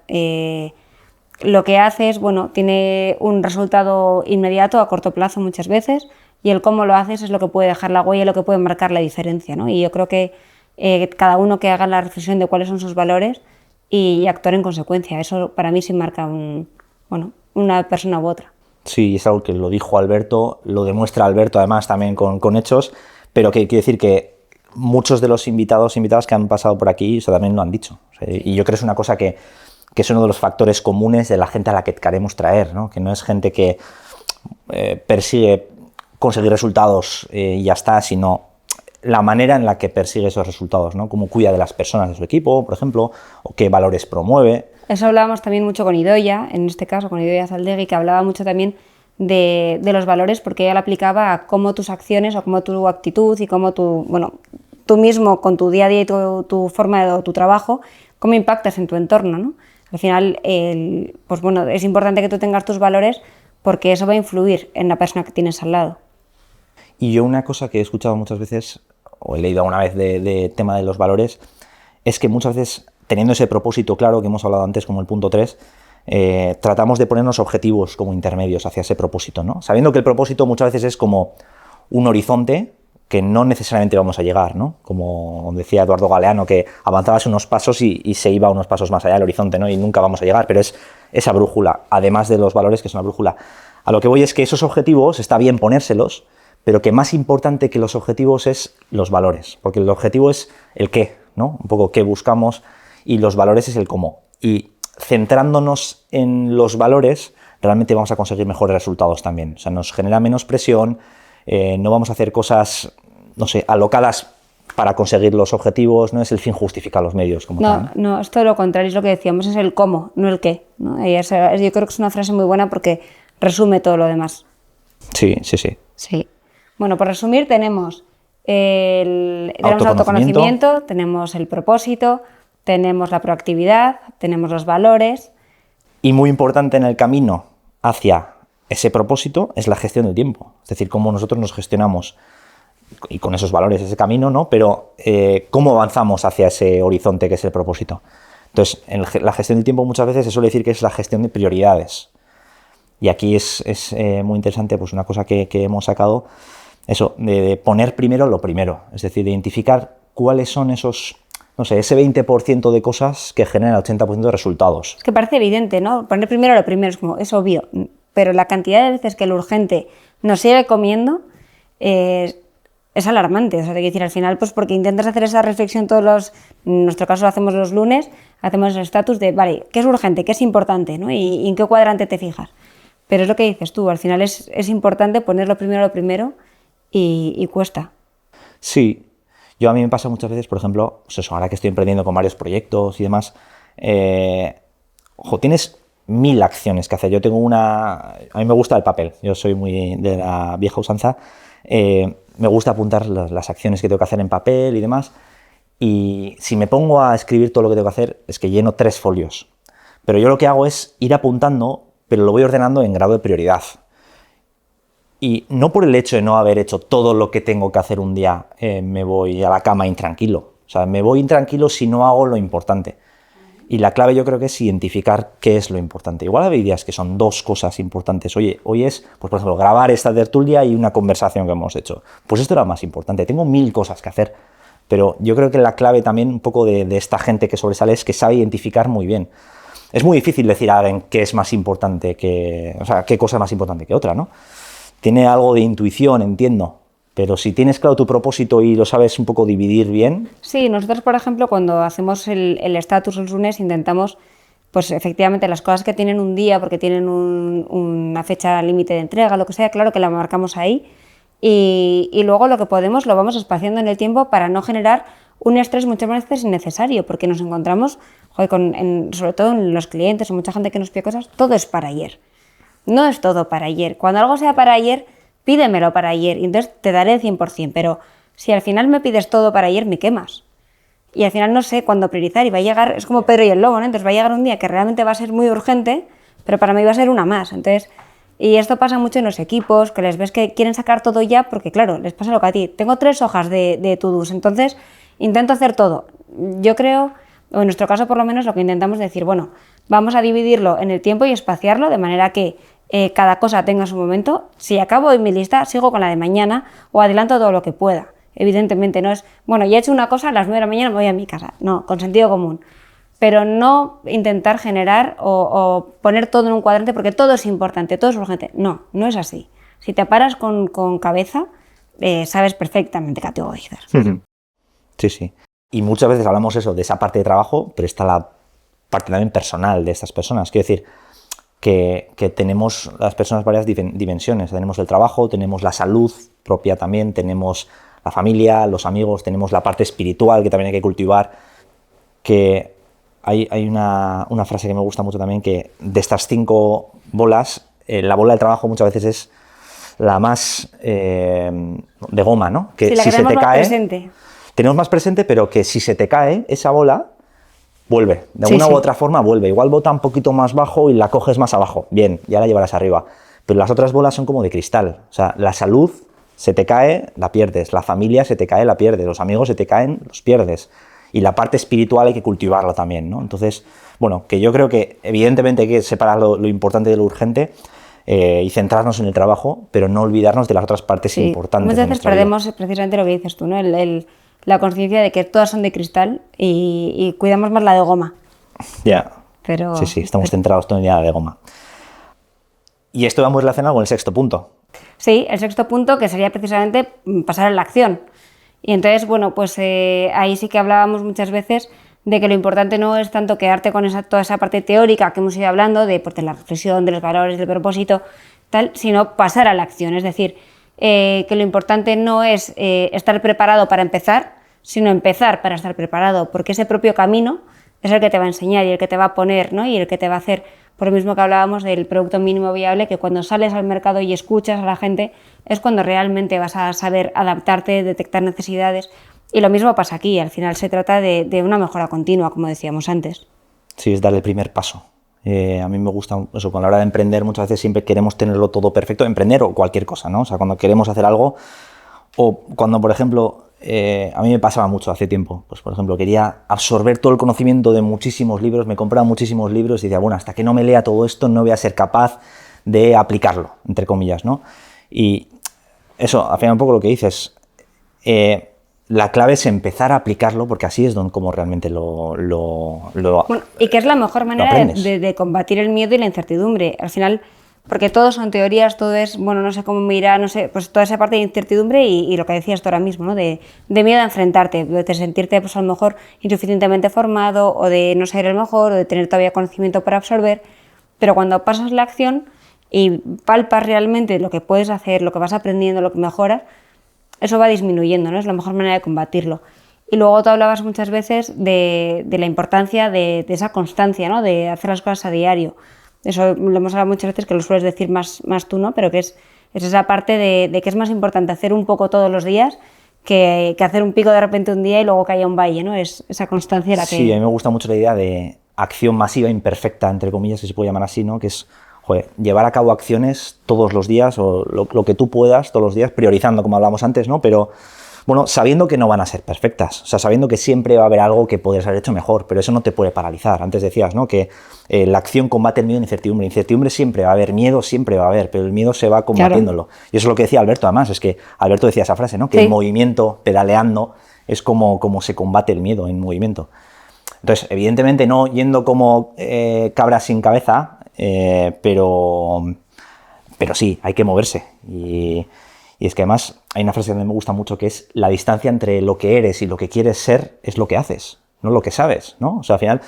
Speaker 2: Lo que haces, bueno, tiene un resultado inmediato a corto plazo muchas veces, y el cómo lo haces es lo que puede dejar la huella, lo que puede marcar la diferencia, ¿no? Y yo creo que cada uno que haga la reflexión de cuáles son sus valores y actuar en consecuencia, eso para mí sí marca una persona u otra.
Speaker 1: Sí, es algo que lo dijo Alberto, lo demuestra Alberto además también con hechos, pero que quiere decir que muchos de los invitados que han pasado por aquí también lo han dicho. O sea, y yo creo que es una cosa que es uno de los factores comunes de la gente a la que queremos traer, ¿no? Que no es gente que persigue conseguir resultados y ya está, sino la manera en la que persigue esos resultados, ¿no? Cómo cuida de las personas de su equipo, por ejemplo, o qué valores promueve.
Speaker 2: Eso hablábamos también mucho con Idoia, en este caso con Idoia Zaldegui, que hablaba mucho también de los valores, porque ella lo aplicaba a cómo tus acciones o cómo tu actitud y cómo tú mismo con tu día a día y tu forma de tu trabajo, cómo impactas en tu entorno, ¿no? Al final, pues bueno, es importante que tú tengas tus valores porque eso va a influir en la persona que tienes al lado.
Speaker 1: Y yo una cosa que he escuchado muchas veces, o he leído alguna vez de tema de los valores, es que muchas veces, teniendo ese propósito claro que hemos hablado antes como el punto 3, tratamos de ponernos objetivos como intermedios hacia ese propósito, ¿no? Sabiendo que el propósito muchas veces es como un horizonte que no necesariamente vamos a llegar, ¿no? Como decía Eduardo Galeano, que avanzabas unos pasos y se iba unos pasos más allá del horizonte, ¿no? Y nunca vamos a llegar, pero es esa brújula, además de los valores, que es una brújula. A lo que voy es que esos objetivos está bien ponérselos, pero que más importante que los objetivos es los valores, porque el objetivo es el qué, ¿no? Un poco qué buscamos, y los valores es el cómo. Y centrándonos en los valores, realmente vamos a conseguir mejores resultados también. O sea, nos genera menos presión, no vamos a hacer cosas, no sé, alocadas para conseguir los objetivos, no es el fin justifica los medios. Como tal, ¿no?
Speaker 2: No, es todo lo contrario, es lo que decíamos, es el cómo, no el qué, ¿no? Y yo creo que es una frase muy buena porque resume todo lo demás.
Speaker 1: Sí.
Speaker 2: Sí. Bueno, por resumir, tenemos el autoconocimiento, tenemos el propósito, tenemos la proactividad, tenemos los valores.
Speaker 1: Y muy importante en el camino hacia ese propósito es la gestión del tiempo, es decir, cómo nosotros nos gestionamos y con esos valores ese camino, ¿no? Pero cómo avanzamos hacia ese horizonte que es el propósito. Entonces, en la gestión del tiempo muchas veces se suele decir que es la gestión de prioridades. Y aquí es muy interesante, pues una cosa que hemos sacado, eso, de poner primero lo primero, es decir, de identificar cuáles son esos, no sé, ese 20% de cosas que generan el 80% de resultados.
Speaker 2: Es que parece evidente, ¿no? Poner primero lo primero es obvio, pero la cantidad de veces que lo urgente nos sigue comiendo, es alarmante. O sea, te quiero decir, al final, pues porque intentas hacer esa reflexión en nuestro caso lo hacemos los lunes, hacemos el estatus de, vale, ¿qué es urgente? ¿Qué es importante? ¿No? Y en qué cuadrante te fijas. Pero es lo que dices tú, al final es importante poner lo primero y cuesta.
Speaker 1: Sí, a mí me pasa muchas veces, por ejemplo, pues eso, ahora que estoy emprendiendo con varios proyectos y demás, tienes 1000 acciones que hacer. Yo tengo a mí me gusta el papel, yo soy muy de la vieja usanza, me gusta apuntar las acciones que tengo que hacer en papel y demás, y si me pongo a escribir todo lo que tengo que hacer, es que lleno 3 folios. Pero yo lo que hago es ir apuntando, pero lo voy ordenando en grado de prioridad. Y no por el hecho de no haber hecho todo lo que tengo que hacer un día, me voy a la cama intranquilo. O sea, me voy intranquilo si no hago lo importante. Y la clave yo creo que es identificar qué es lo importante. Igual hay días que son 2 cosas importantes. Oye, hoy es, pues por ejemplo, grabar esta tertulia y una conversación que hemos hecho. Pues esto era más importante. Tengo 1000 cosas que hacer. Pero yo creo que la clave también un poco de esta gente que sobresale es que sabe identificar muy bien. Es muy difícil decir a alguien qué es más importante o sea, qué cosa es más importante que otra, ¿no? Tiene algo de intuición, entiendo. Pero si tienes claro tu propósito y lo sabes un poco dividir bien...
Speaker 2: Sí, nosotros, por ejemplo, cuando hacemos el estatus los lunes, intentamos, pues efectivamente, las cosas que tienen un día, porque tienen una fecha límite de entrega, lo que sea, claro que la marcamos ahí. Y luego lo que podemos lo vamos espaciando en el tiempo para no generar un estrés muchas veces innecesario, porque nos encontramos, sobre todo en los clientes o mucha gente que nos pide cosas, todo es para ayer. No es todo para ayer. Cuando algo sea para ayer, pídemelo para ayer y entonces te daré el 100%, pero si al final me pides todo para ayer, me quemas. Y al final no sé cuándo priorizar y va a llegar, es como Pedro y el lobo, ¿no? Entonces va a llegar un día que realmente va a ser muy urgente, pero para mí va a ser una más. Entonces, y esto pasa mucho en los equipos, que les ves que quieren sacar todo ya, porque claro, les pasa lo que a ti. Tengo 3 hojas de to-dos, entonces intento hacer todo. Yo creo, o en nuestro caso por lo menos, lo que intentamos es decir, bueno, vamos a dividirlo en el tiempo y espaciarlo de manera que cada cosa tenga su momento. Si acabo hoy mi lista, sigo con la de mañana o adelanto todo lo que pueda. Evidentemente no es, bueno, ya he hecho una cosa, a las 9 de la mañana me voy a mi casa. No, con sentido común. Pero no intentar generar o poner todo en un cuadrante porque todo es importante, todo es urgente. No, no es así. Si te paras con cabeza, sabes perfectamente categorizar.
Speaker 1: Sí, sí. Y muchas veces hablamos eso de esa parte de trabajo, pero está la parte también personal de estas personas. Quiero decir, que tenemos las personas varias dimensiones. Tenemos el trabajo, tenemos la salud propia también, tenemos la familia, los amigos, tenemos la parte espiritual que también hay que cultivar. Que hay una frase que me gusta mucho también, que de estas 5 bolas, la bola del trabajo muchas veces es la más de goma, ¿no? Que
Speaker 2: sí, la
Speaker 1: si
Speaker 2: que
Speaker 1: se te cae,
Speaker 2: presente.
Speaker 1: Tenemos más presente, pero que si se te cae esa bola, vuelve, de una u otra forma vuelve. Igual bota un poquito más bajo y la coges más abajo. Bien, ya la llevarás arriba. Pero las otras bolas son como de cristal. O sea, la salud se te cae, la pierdes. La familia se te cae, la pierdes. Los amigos se te caen, los pierdes. Y la parte espiritual hay que cultivarla también, ¿no? Entonces, bueno, que yo creo que evidentemente hay que separar lo importante de lo urgente y centrarnos en el trabajo, pero no olvidarnos de las otras partes importantes.
Speaker 2: Muchas veces perdemos precisamente lo que dices tú, ¿no? La conciencia de que todas son de cristal y cuidamos más la de goma.
Speaker 1: Ya.
Speaker 2: Pero
Speaker 1: sí, estamos centrados todo en la de goma. Y esto va muy relacionado con el 6.º punto.
Speaker 2: Sí, el 6.º punto, que sería precisamente pasar a la acción. Y entonces, bueno, pues ahí sí que hablábamos muchas veces de que lo importante no es tanto quedarte con toda esa parte teórica que hemos ido hablando, de la reflexión, de los valores, del propósito, tal, sino pasar a la acción. Es decir, que lo importante no es estar preparado para empezar, sino empezar para estar preparado, porque ese propio camino es el que te va a enseñar y el que te va a poner, ¿no? Y el que te va a hacer, por lo mismo que hablábamos del producto mínimo viable, que cuando sales al mercado y escuchas a la gente es cuando realmente vas a saber adaptarte, detectar necesidades. Y lo mismo pasa aquí, al final se trata de una mejora continua, como decíamos antes.
Speaker 1: Sí, es dar el primer paso. A mí me gusta eso, con la hora de emprender muchas veces siempre queremos tenerlo todo perfecto, emprender o cualquier cosa, ¿no? O sea, cuando queremos hacer algo, o cuando, por ejemplo, a mí me pasaba mucho hace tiempo, pues por ejemplo, quería absorber todo el conocimiento de muchísimos libros, me compraba muchísimos libros y decía, bueno, hasta que no me lea todo esto no voy a ser capaz de aplicarlo, entre comillas, ¿no? Y eso, al final un poco lo que dices, la clave es empezar a aplicarlo, porque así es como realmente bueno,
Speaker 2: y que es la mejor manera de combatir el miedo y la incertidumbre. Al final, Porque todo son teorías, todo es, bueno, no sé cómo me irá, no sé, pues toda esa parte de incertidumbre y lo que decías tú ahora mismo, ¿no? De miedo a enfrentarte, de sentirte pues a lo mejor insuficientemente formado o de no ser el mejor o de tener todavía conocimiento para absorber, pero cuando pasas la acción y palpas realmente lo que puedes hacer, lo que vas aprendiendo, lo que mejoras, eso va disminuyendo, ¿no? Es la mejor manera de combatirlo. Y luego tú hablabas muchas veces de la importancia de esa constancia, ¿no? De hacer las cosas a diario. Eso lo hemos hablado muchas veces, que lo sueles decir más tú, ¿no? Pero que es esa parte de que es más importante hacer un poco todos los días que hacer un pico de repente un día y luego que haya un valle, ¿no? Es esa constancia la que...
Speaker 1: Sí, a mí me gusta mucho la idea de acción masiva imperfecta, entre comillas, si se puede llamar así, ¿no? Que es, joder, llevar a cabo acciones todos los días o lo que tú puedas todos los días, priorizando, como hablamos antes, ¿no? Pero, bueno, sabiendo que no van a ser perfectas, o sea, sabiendo que siempre va a haber algo que podrías haber hecho mejor, pero eso no te puede paralizar. Antes decías, ¿no? Que la acción combate el miedo en incertidumbre. Incertidumbre siempre va a haber, miedo siempre va a haber, pero el miedo se va combatiéndolo. Claro. Y eso es lo que decía Alberto, además, es que Alberto decía esa frase, ¿no? Que sí. El movimiento, pedaleando, es como se combate el miedo en movimiento. Entonces, evidentemente no yendo como cabra sin cabeza, pero sí, hay que moverse. Y es que además hay una frase que a mí me gusta mucho que es: la distancia entre lo que eres y lo que quieres ser es lo que haces, no lo que sabes, ¿no? O sea, al final,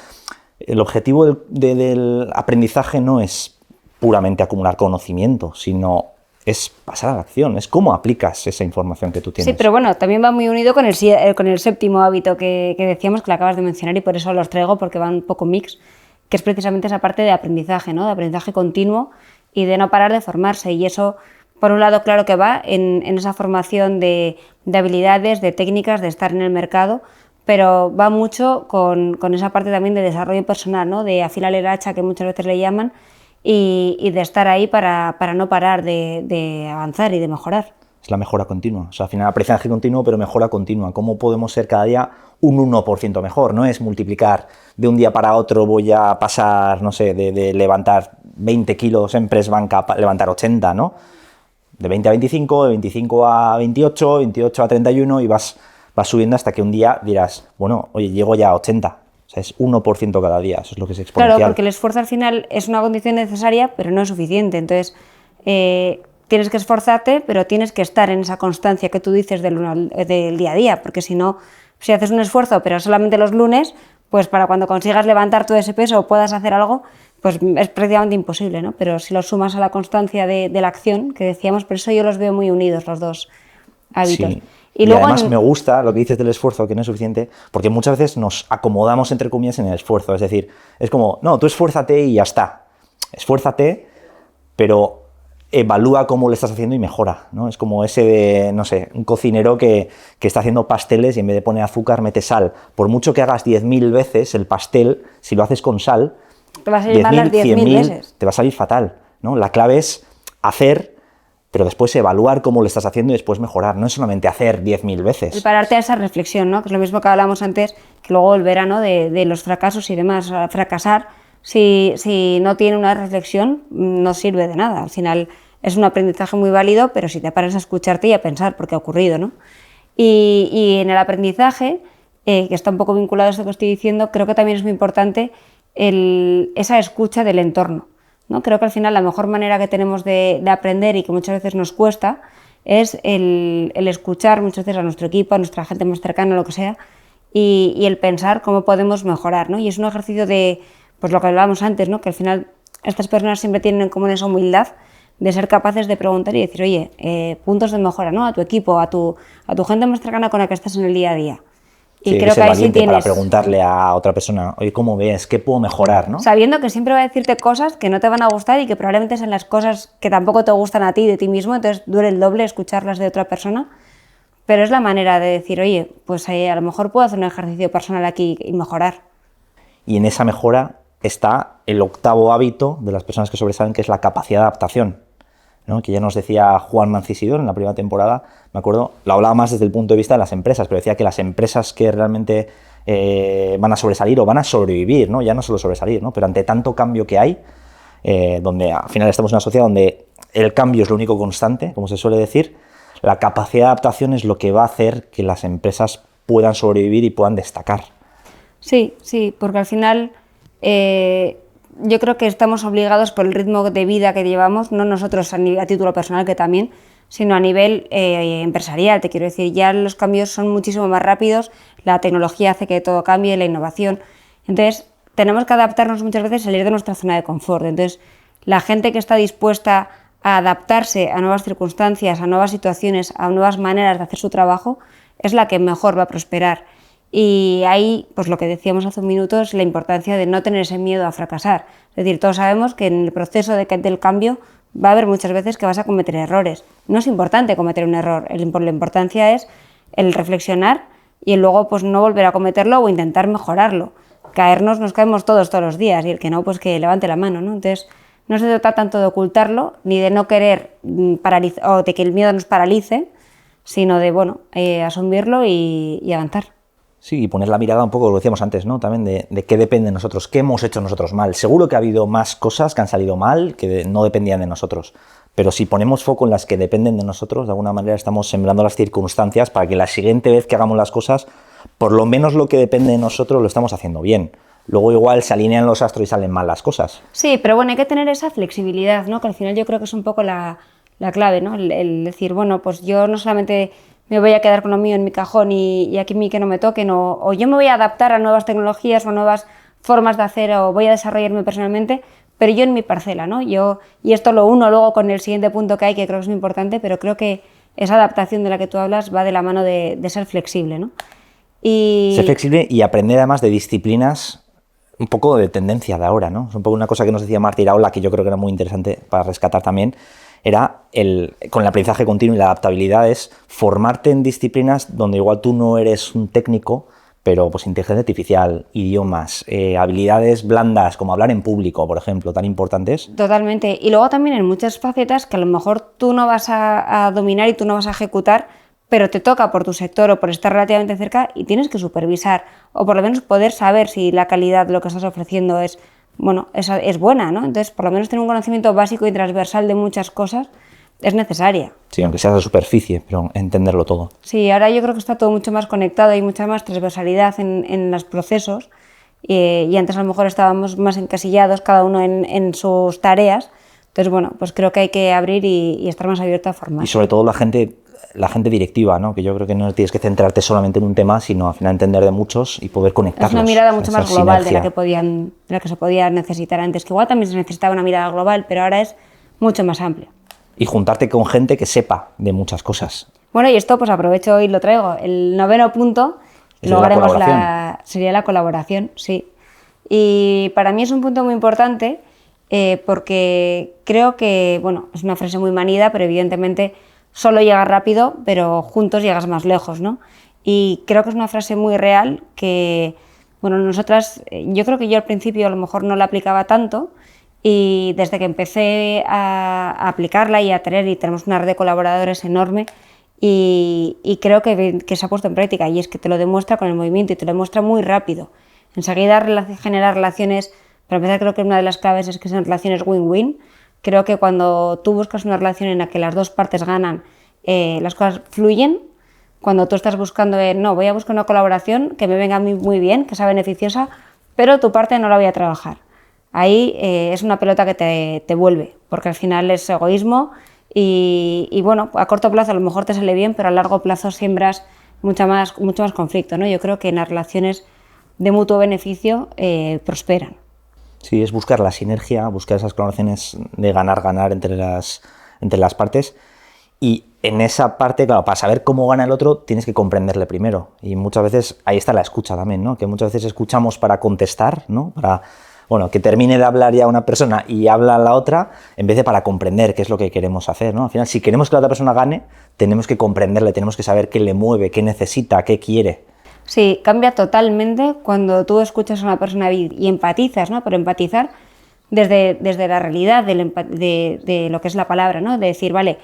Speaker 1: el objetivo del aprendizaje no es puramente acumular conocimiento, sino es pasar a la acción, es cómo aplicas esa información que tú tienes.
Speaker 2: Sí, pero bueno, también va muy unido con el séptimo hábito que decíamos, que lo acabas de mencionar, y por eso los traigo, porque van un poco mix, que es precisamente esa parte de aprendizaje, ¿no? De aprendizaje continuo y de no parar de formarse. Y eso, por un lado, claro que va en esa formación de habilidades, de técnicas, de estar en el mercado, pero va mucho con esa parte también de desarrollo personal, ¿no? De afilar el hacha, que muchas veces le llaman, y de estar ahí para no parar de avanzar y de mejorar.
Speaker 1: Es la mejora continua, o sea, al final aprendizaje continuo, pero mejora continua. ¿Cómo podemos ser cada día un 1% mejor? No es multiplicar de un día para otro, voy a pasar, no sé, de levantar 20 kilos en press bank a levantar 80, ¿no? De 20 a 25, de 25 a 28, 28 a 31 y vas subiendo hasta que un día dirás, bueno, oye, llego ya a 80. O sea, es 1% cada día, eso es lo que es exponencial.
Speaker 2: Claro, porque el esfuerzo al final es una condición necesaria, pero no es suficiente. Entonces, tienes que esforzarte, pero tienes que estar en esa constancia que tú dices del día a día, porque si no, si haces un esfuerzo, pero solamente los lunes, pues para cuando consigas levantar todo ese peso o puedas hacer algo, pues es prácticamente imposible, ¿no? Pero si lo sumas a la constancia de la acción, que decíamos, por eso yo los veo muy unidos, los dos hábitos.
Speaker 1: Sí. Y luego además me gusta lo que dices del esfuerzo, que no es suficiente, porque muchas veces nos acomodamos, entre comillas, en el esfuerzo. Es decir, es como, no, tú esfuérzate y ya está. Esfuérzate, pero evalúa cómo lo estás haciendo y mejora, ¿no? Es como ese de, no sé, un cocinero que está haciendo pasteles y en vez de poner azúcar mete sal. Por mucho que hagas 10.000 veces el pastel, si lo haces con sal,
Speaker 2: te va a salir mal las 10.000 veces.
Speaker 1: Te va a salir fatal, ¿no? La clave es hacer, pero después evaluar cómo lo estás haciendo y después mejorar. No es solamente hacer 10.000 veces.
Speaker 2: Y pararte a esa reflexión, ¿no? Que es lo mismo que hablábamos antes, que luego volverá, ¿no? De los fracasos y demás. Fracasar, si no tiene una reflexión, no sirve de nada. Al final es un aprendizaje muy válido, pero si te paras a escucharte y a pensar por qué ha ocurrido, ¿no? Y en el aprendizaje, que está un poco vinculado a esto que estoy diciendo, creo que también es muy importante esa escucha del entorno, ¿no? Creo que al final la mejor manera que tenemos de aprender y que muchas veces nos cuesta es el escuchar muchas veces a nuestro equipo, a nuestra gente más cercana, lo que sea, y el pensar cómo podemos mejorar, ¿no? Y es un ejercicio de, pues lo que hablábamos antes, ¿no? Que al final estas personas siempre tienen en común esa humildad de ser capaces de preguntar y decir, oye, puntos de mejora, ¿no? A tu equipo, a tu gente más cercana con la que estás en el día a día. Y
Speaker 1: sí,
Speaker 2: creo que ahí sí tienes,
Speaker 1: para preguntarle a otra persona, oye, ¿cómo ves? ¿Qué puedo mejorar? ¿No?
Speaker 2: Sabiendo que siempre va a decirte cosas que no te van a gustar y que probablemente sean las cosas que tampoco te gustan a ti, de ti mismo, entonces duele el doble escucharlas de otra persona, pero es la manera de decir, oye, pues a lo mejor puedo hacer un ejercicio personal aquí y mejorar.
Speaker 1: Y en esa mejora está el octavo hábito de las personas que sobresalen, que es la capacidad de adaptación, ¿no? Que ya nos decía Juan Mancisidor en la primera temporada, me acuerdo, lo hablaba más desde el punto de vista de las empresas, pero decía que las empresas que realmente van a sobresalir o van a sobrevivir, ¿no? Ya no solo sobresalir, ¿no? Pero ante tanto cambio que hay, donde al final estamos en una sociedad donde el cambio es lo único constante, como se suele decir, la capacidad de adaptación es lo que va a hacer que las empresas puedan sobrevivir y puedan destacar.
Speaker 2: Sí, porque al final yo creo que estamos obligados por el ritmo de vida que llevamos, no nosotros a título personal, que también, sino a nivel empresarial. Te quiero decir, ya los cambios son muchísimo más rápidos, la tecnología hace que todo cambie, la innovación. Entonces, tenemos que adaptarnos muchas veces, salir de nuestra zona de confort. Entonces, la gente que está dispuesta a adaptarse a nuevas circunstancias, a nuevas situaciones, a nuevas maneras de hacer su trabajo, es la que mejor va a prosperar. Y ahí, pues lo que decíamos hace un minuto, es la importancia de no tener ese miedo a fracasar. Es decir, todos sabemos que en el proceso del cambio va a haber muchas veces que vas a cometer errores. No es importante cometer un error, la importancia es el reflexionar y el luego pues no volver a cometerlo o intentar mejorarlo. Nos caemos todos los días, y el que no, pues que levante la mano, ¿no? Entonces, no se trata tanto de ocultarlo, ni de no querer paralizar, o de que el miedo nos paralice, sino de, bueno, asumirlo y avanzar.
Speaker 1: Sí, y poner la mirada un poco, lo decíamos antes, ¿no? También de qué depende de nosotros, qué hemos hecho nosotros mal. Seguro que ha habido más cosas que han salido mal que no dependían de nosotros. Pero si ponemos foco en las que dependen de nosotros, de alguna manera estamos sembrando las circunstancias para que la siguiente vez que hagamos las cosas, por lo menos lo que depende de nosotros lo estamos haciendo bien. Luego igual se alinean los astros y salen mal las cosas.
Speaker 2: Sí, pero bueno, hay que tener esa flexibilidad, ¿no? Que al final yo creo que es un poco la clave, ¿no? El decir, bueno, pues yo no solamente me voy a quedar con lo mío en mi cajón y aquí a mí que no me toquen, o yo me voy a adaptar a nuevas tecnologías o nuevas formas de hacer, o voy a desarrollarme personalmente, pero yo en mi parcela, ¿no? Y esto lo uno luego con el siguiente punto que hay, que creo que es muy importante, pero creo que esa adaptación de la que tú hablas va de la mano de ser flexible, ¿no?
Speaker 1: Ser flexible y aprender además de disciplinas un poco de tendencia de ahora, ¿no? Es un poco una cosa que nos decía Marta Iraola, que yo creo que era muy interesante para rescatar también, era con el aprendizaje continuo y la adaptabilidad es formarte en disciplinas donde igual tú no eres un técnico, pero pues inteligencia artificial, idiomas, habilidades blandas como hablar en público, por ejemplo, tan importantes.
Speaker 2: Totalmente. Y luego también en muchas facetas que a lo mejor tú no vas a dominar y tú no vas a ejecutar, pero te toca por tu sector o por estar relativamente cerca y tienes que supervisar o por lo menos poder saber si la calidad de lo que estás ofreciendo es buena, ¿no? Entonces, por lo menos tener un conocimiento básico y transversal de muchas cosas es necesaria.
Speaker 1: Sí, aunque sea de superficie, pero entenderlo todo.
Speaker 2: Sí, ahora yo creo que está todo mucho más conectado, hay mucha más transversalidad en los procesos y antes a lo mejor estábamos más encasillados cada uno en sus tareas. Entonces, bueno, pues creo que hay que abrir y estar más abierto a formar.
Speaker 1: Y sobre todo la gente directiva, ¿no? Que yo creo que no tienes que centrarte solamente en un tema, sino al final entender de muchos y poder conectarlos.
Speaker 2: Es una mirada mucho más global de la que se podía necesitar antes, que igual también se necesitaba una mirada global, pero ahora es mucho más amplia.
Speaker 1: Y juntarte con gente que sepa de muchas cosas.
Speaker 2: Bueno, y esto pues aprovecho y lo traigo. El 9º punto sería la colaboración, sí. Y para mí es un punto muy importante porque creo que, bueno, es una frase muy manida, pero evidentemente solo llegas rápido, pero juntos llegas más lejos, ¿no? Y creo que es una frase muy real que, bueno, nosotras, yo creo que yo al principio a lo mejor no la aplicaba tanto y desde que empecé a aplicarla y tenemos una red de colaboradores enorme y creo que se ha puesto en práctica y es que te lo demuestra con el movimiento y te lo demuestra muy rápido. Enseguida generar relaciones, para empezar creo que una de las claves es que sean relaciones win-win. Creo que cuando tú buscas una relación en la que las dos partes ganan, las cosas fluyen. Cuando tú estás buscando, no, voy a buscar una colaboración que me venga a mí muy bien, que sea beneficiosa, pero tu parte no la voy a trabajar. Ahí es una pelota que te vuelve, porque al final es egoísmo y bueno, a corto plazo a lo mejor te sale bien, pero a largo plazo siembras mucho más conflicto, ¿no? Yo creo que en las relaciones de mutuo beneficio prosperan.
Speaker 1: Sí, es buscar la sinergia, buscar esas colaboraciones de ganar-ganar entre las partes. Y en esa parte, claro, para saber cómo gana el otro, tienes que comprenderle primero. Y muchas veces, ahí está la escucha también, ¿no? Que muchas veces escuchamos para contestar, ¿no? Para, bueno, que termine de hablar ya una persona y habla la otra, en vez de para comprender qué es lo que queremos hacer, ¿no? Al final, si queremos que la otra persona gane, tenemos que comprenderle, tenemos que saber qué le mueve, qué necesita, qué quiere.
Speaker 2: Sí, cambia totalmente cuando tú escuchas a una persona y empatizas, ¿no? Pero empatizar desde la realidad de lo que es la palabra, ¿no? De decir, vale,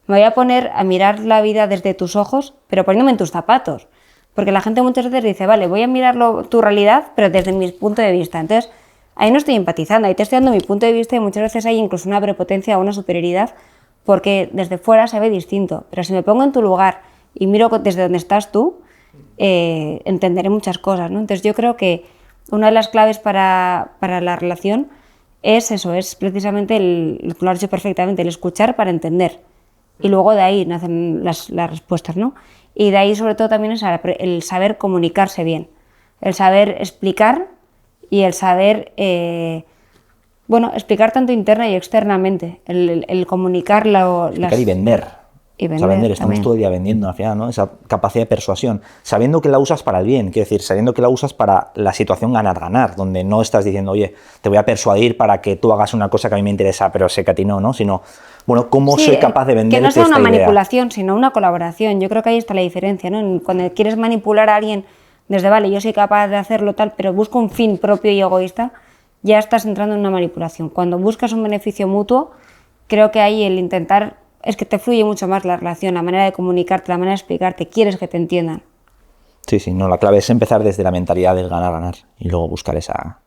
Speaker 2: me voy a poner a mirar la vida desde tus ojos, pero poniéndome en tus zapatos. Porque la gente muchas veces dice, vale, voy a mirar tu realidad, pero desde mi punto de vista. Entonces, ahí no estoy empatizando, ahí te estoy dando mi punto de vista y muchas veces hay incluso una prepotencia o una superioridad porque desde fuera se ve distinto. Pero si me pongo en tu lugar y miro desde donde estás tú, entenderé muchas cosas, ¿no? Entonces yo creo que una de las claves para la relación es eso, es precisamente, lo has dicho perfectamente, el escuchar para entender. Y luego de ahí nacen las respuestas, ¿no? Y de ahí sobre todo también es el saber comunicarse bien, el saber explicar y el saber, explicar tanto interna y externamente, el comunicar
Speaker 1: Explicar y vender.
Speaker 2: Y vender,
Speaker 1: o sea, vender, estamos
Speaker 2: también.
Speaker 1: todo el día vendiendo al final, ¿no? Esa capacidad de persuasión, sabiendo que la usas para el bien, quiero decir, sabiendo que la usas para la situación ganar-ganar, donde no estás diciendo, oye, te voy a persuadir para que tú hagas una cosa que a mí me interesa, pero sé que a ti no, ¿no? Sino, bueno, ¿cómo soy capaz de venderte
Speaker 2: que no sea
Speaker 1: esta
Speaker 2: una
Speaker 1: idea?
Speaker 2: manipulación, sino una colaboración. Yo creo que ahí está la diferencia, ¿no? Cuando quieres manipular a alguien desde, vale, yo soy capaz de hacerlo tal, pero busco un fin propio y egoísta, ya estás entrando en una manipulación. Cuando buscas un beneficio mutuo, creo que ahí el intentar es que te fluye mucho más la relación, la manera de comunicarte, la manera de explicarte, quieres que te entiendan.
Speaker 1: Sí, no, la clave es empezar desde la mentalidad del ganar-ganar y luego buscar esa...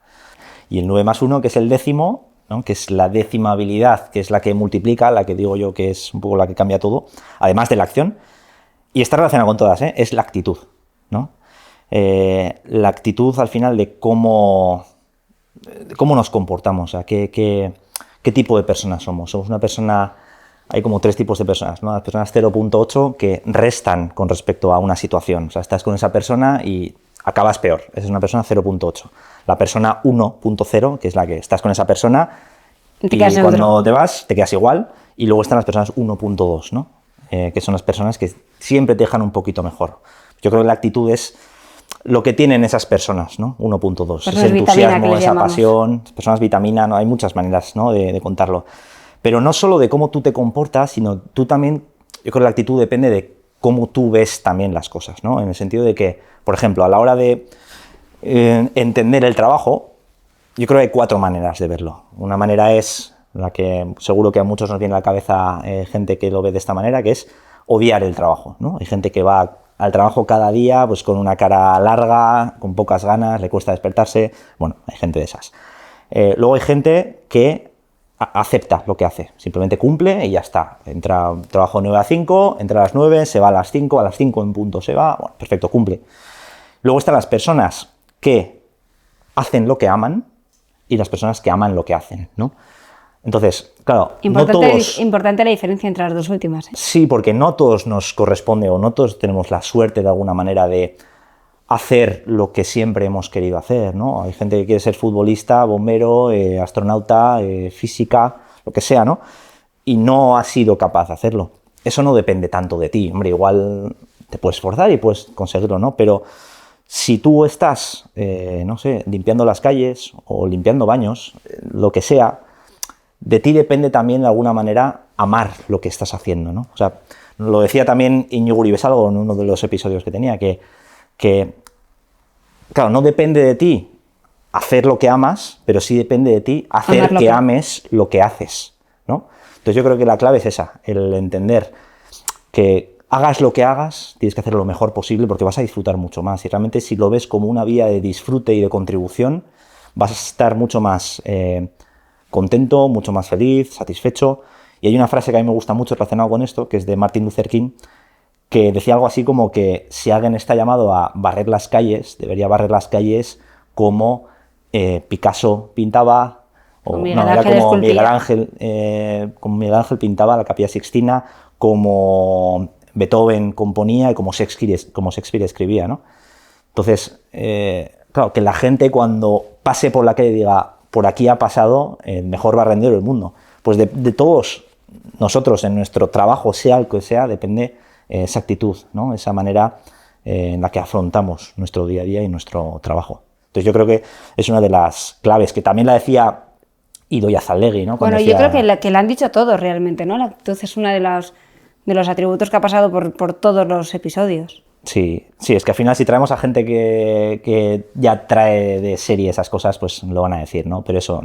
Speaker 1: Y el 9+1, que es el 10º, ¿no? Que es la 10ª habilidad, que es la que multiplica, la que digo yo que es un poco la que cambia todo, además de la acción, y está relacionada con todas, es la actitud, ¿no? La actitud al final de cómo nos comportamos, o sea, qué tipo de personas somos. Somos una persona... Hay como 3 tipos de personas, ¿no? Las personas 0.8 que restan con respecto a una situación. O sea, estás con esa persona y acabas peor. Esa es una persona 0.8. La persona 1.0, que es la que estás con esa persona y cuando te vas te quedas igual. Y luego están las personas 1.2, ¿no? Que son las personas que siempre te dejan un poquito mejor. Yo creo que la actitud es lo que tienen esas personas, ¿no? 1.2. Ese entusiasmo, esa pasión, personas vitamina, ¿no? Hay muchas maneras, ¿no? de contarlo. Pero no solo de cómo tú te comportas, sino tú también, yo creo que la actitud depende de cómo tú ves también las cosas, ¿no? En el sentido de que, por ejemplo, a la hora de entender el trabajo, yo creo que hay 4 maneras de verlo. Una manera es la que seguro que a muchos nos viene a la cabeza gente que lo ve de esta manera, que es odiar el trabajo, ¿no? Hay gente que va al trabajo cada día pues con una cara larga, con pocas ganas, le cuesta despertarse. Bueno, hay gente de esas. Luego hay gente que acepta lo que hace, simplemente cumple y ya está. Entra trabajo 9 a 5, entra a las 9, se va a las 5 en punto se va, bueno, perfecto, cumple. Luego están las personas que hacen lo que aman y las personas que aman lo que hacen, ¿no? Entonces, claro,
Speaker 2: Importante la diferencia entre las dos últimas, ¿eh?
Speaker 1: Sí, porque no todos nos corresponde o no todos tenemos la suerte de alguna manera de hacer lo que siempre hemos querido hacer, ¿no? Hay gente que quiere ser futbolista, bombero, astronauta, física, lo que sea, ¿no? Y no ha sido capaz de hacerlo. Eso no depende tanto de ti. Hombre, igual te puedes esforzar y puedes conseguirlo, ¿no? Pero si tú estás, no sé, limpiando las calles o limpiando baños, lo que sea, de ti depende también de alguna manera amar lo que estás haciendo, ¿no? O sea, lo decía también Íñigo Uribesalgo en uno de los episodios que tenía, que claro, no depende de ti hacer lo que amas, pero sí depende de ti hacer que ames lo que haces, ¿no? Entonces yo creo que la clave es esa, el entender que hagas lo que hagas, tienes que hacerlo lo mejor posible porque vas a disfrutar mucho más. Y realmente si lo ves como una vía de disfrute y de contribución, vas a estar mucho más contento, mucho más feliz, satisfecho. Y hay una frase que a mí me gusta mucho relacionada con esto, que es de Martin Luther King, que decía algo así como que si alguien está llamado a barrer las calles, debería barrer las calles como Picasso pintaba, o era como Miguel Ángel pintaba la Capilla Sixtina, como Beethoven componía y como Shakespeare escribía, ¿no? Entonces, claro, que la gente cuando pase por la calle diga, por aquí ha pasado el mejor barrendero del mundo. Pues de todos nosotros en nuestro trabajo, sea el que sea, depende esa actitud, ¿no? Esa manera en la que afrontamos nuestro día a día y nuestro trabajo. Entonces yo creo que es una de las claves, que también la decía Idoia Zaldegui, ¿no?
Speaker 2: Bueno, yo creo que la han dicho todos realmente, ¿no? La actitud es uno de los atributos que ha pasado por todos los episodios.
Speaker 1: Sí, es que al final si traemos a gente que ya trae de serie esas cosas, pues lo van a decir, ¿no? Pero eso,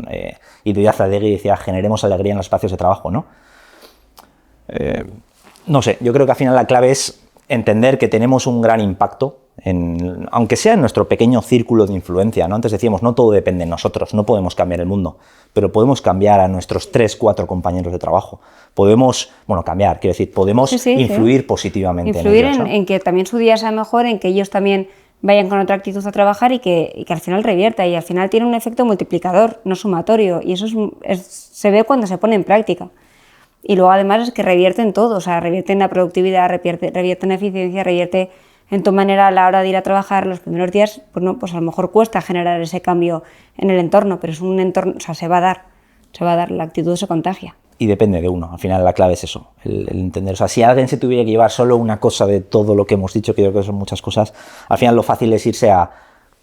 Speaker 1: Idoia Zaldegui decía, generemos alegría en los espacios de trabajo, ¿no? No sé, yo creo que al final la clave es entender que tenemos un gran impacto, aunque sea en nuestro pequeño círculo de influencia, ¿no? Antes decíamos, no todo depende de nosotros, no podemos cambiar el mundo, pero podemos cambiar a nuestros 3, 4 compañeros de trabajo. Podemos, cambiar, quiero decir, podemos influir positivamente
Speaker 2: influir
Speaker 1: en ellos, ¿no?
Speaker 2: en que también su día sea mejor, en que ellos también vayan con otra actitud a trabajar y que al final revierta, y al final tiene un efecto multiplicador, no sumatorio, y eso se ve cuando se pone en práctica. Y luego además es que revierte en todo, o sea, revierte en la productividad, revierte en la eficiencia, revierte en tu manera a la hora de ir a trabajar. Los primeros días, pues no, pues a lo mejor cuesta generar ese cambio en el entorno, pero es un entorno, o sea, se va a dar, la actitud se contagia.
Speaker 1: Y depende de uno, al final la clave es eso, el entender. O sea, si alguien se tuviera que llevar solo una cosa de todo lo que hemos dicho, que yo creo que son muchas cosas, al final lo fácil es irse a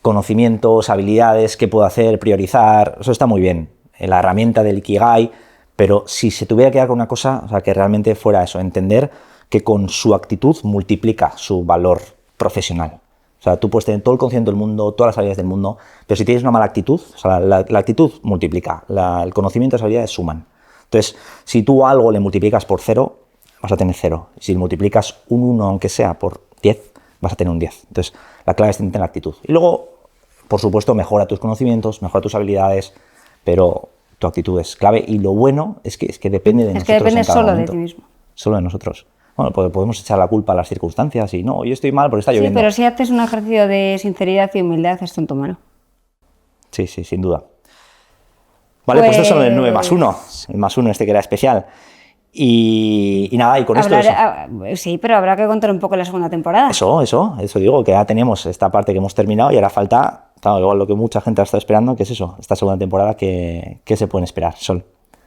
Speaker 1: conocimientos, habilidades, qué puedo hacer, priorizar, eso está muy bien, la herramienta del Ikigai, pero si se tuviera que quedar con una cosa, o sea, que realmente fuera eso, entender que con su actitud multiplica su valor profesional. O sea, tú puedes tener todo el conocimiento del mundo, todas las habilidades del mundo, pero si tienes una mala actitud, o sea, la actitud multiplica, el conocimiento y las habilidades suman. Entonces, si tú algo le multiplicas por 0, vas a tener 0. Si le multiplicas un 1, aunque sea, por 10, vas a tener un 10. Entonces, la clave es tener la actitud. Y luego, por supuesto, mejora tus conocimientos, mejora tus habilidades, pero tu actitud es clave. Y lo bueno es que depende de nosotros.
Speaker 2: Es que depende
Speaker 1: en cada
Speaker 2: solo
Speaker 1: momento.
Speaker 2: de ti mismo.
Speaker 1: Solo de nosotros. Bueno, pues podemos echar la culpa a las circunstancias y no, yo estoy mal porque está lloviendo.
Speaker 2: Sí, pero si haces un ejercicio de sinceridad y humildad, está en tu mano.
Speaker 1: Sí, sin duda. Vale, pues estos son el 9+1, el +1 este que era especial. Y nada, y con esto...
Speaker 2: Sí, pero habrá que contar un poco la segunda temporada.
Speaker 1: Eso digo, que ya tenemos esta parte que hemos terminado y ahora falta, claro, igual lo que mucha gente ha estado esperando, que es eso, esta segunda temporada, que se pueden esperar, Sol.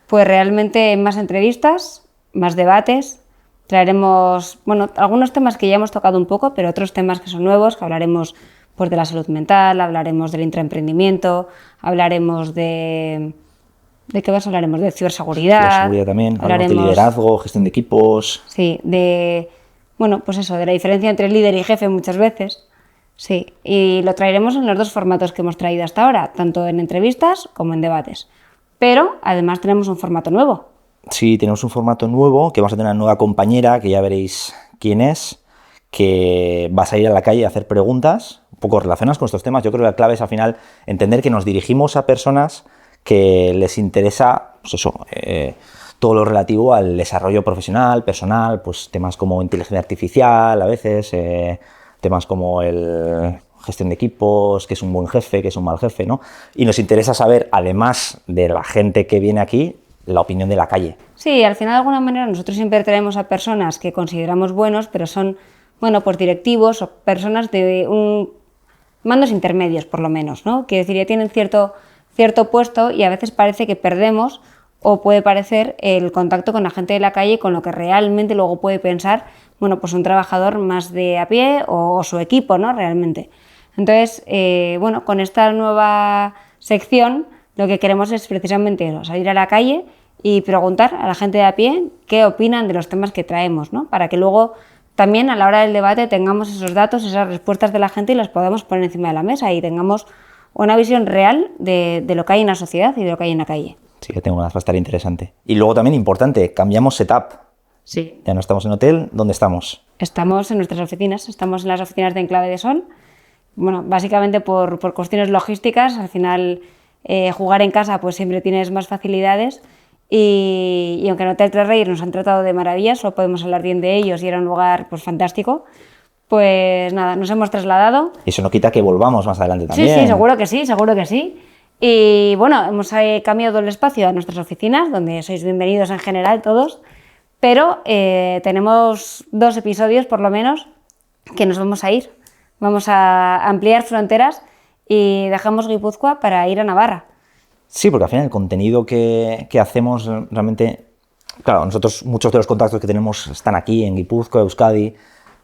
Speaker 2: Pues realmente más entrevistas, más debates, traeremos, bueno, algunos temas que ya hemos tocado un poco, pero otros temas que son nuevos, que hablaremos pues de la salud mental, hablaremos del intraemprendimiento, hablaremos de... ¿De qué más hablaremos? De ciberseguridad.
Speaker 1: Ciberseguridad también, hablaremos de liderazgo, gestión de equipos.
Speaker 2: Sí, bueno, pues eso, de la diferencia entre líder y jefe muchas veces. Sí, y lo traeremos en los dos formatos que hemos traído hasta ahora, tanto en entrevistas como en debates. Pero además tenemos un formato nuevo.
Speaker 1: Sí, tenemos un formato nuevo, que vamos a tener una nueva compañera, que ya veréis quién es, que va a salir a la calle a hacer preguntas un poco relacionadas con estos temas. Yo creo que la clave es al final entender que nos dirigimos a personas que les interesa, pues eso, todo lo relativo al desarrollo profesional, personal, pues temas como inteligencia artificial a veces, temas como el gestión de equipos, qué es un buen jefe, qué es un mal jefe, ¿no? Y nos interesa saber, además de la gente que viene aquí, la opinión de la calle.
Speaker 2: Sí, al final de alguna manera nosotros siempre traemos a personas que consideramos buenos, pero son, bueno, pues directivos o personas de mandos intermedios, por lo menos, ¿no? Que decir, ya tienen cierto puesto y a veces parece que perdemos, o puede parecer, el contacto con la gente de la calle, con lo que realmente luego puede pensar, bueno, pues un trabajador más de a pie o su equipo, ¿no? Realmente. Entonces, bueno, con esta nueva sección lo que queremos es precisamente eso, salir a la calle y preguntar a la gente de a pie qué opinan de los temas que traemos, ¿no? Para que luego también a la hora del debate tengamos esos datos, esas respuestas de la gente y las podamos poner encima de la mesa y tengamos una visión real de lo que hay en la sociedad y de lo que hay en la calle.
Speaker 1: Sí, que tengo ganas, va a estar interesante. Y luego también importante, cambiamos setup.
Speaker 2: Sí.
Speaker 1: Ya no estamos en hotel, ¿dónde estamos?
Speaker 2: Estamos en nuestras oficinas, estamos en las oficinas de Enclave de Sol. Bueno, básicamente por cuestiones logísticas, al final jugar en casa pues siempre tienes más facilidades y aunque en Hotel Tres Reyes nos han tratado de maravilla, solo podemos hablar bien de ellos y era un lugar pues fantástico. Pues nada, nos hemos trasladado.
Speaker 1: Y eso no quita que volvamos más adelante también.
Speaker 2: Sí, seguro que sí. Y bueno, hemos cambiado el espacio a nuestras oficinas, donde sois bienvenidos en general todos, pero tenemos 2 episodios por lo menos que nos vamos a ir. Vamos a ampliar fronteras y dejamos Guipúzcoa para ir a Navarra.
Speaker 1: Sí, porque al final el contenido que hacemos realmente... Claro, nosotros muchos de los contactos que tenemos están aquí en Guipúzcoa, Euskadi,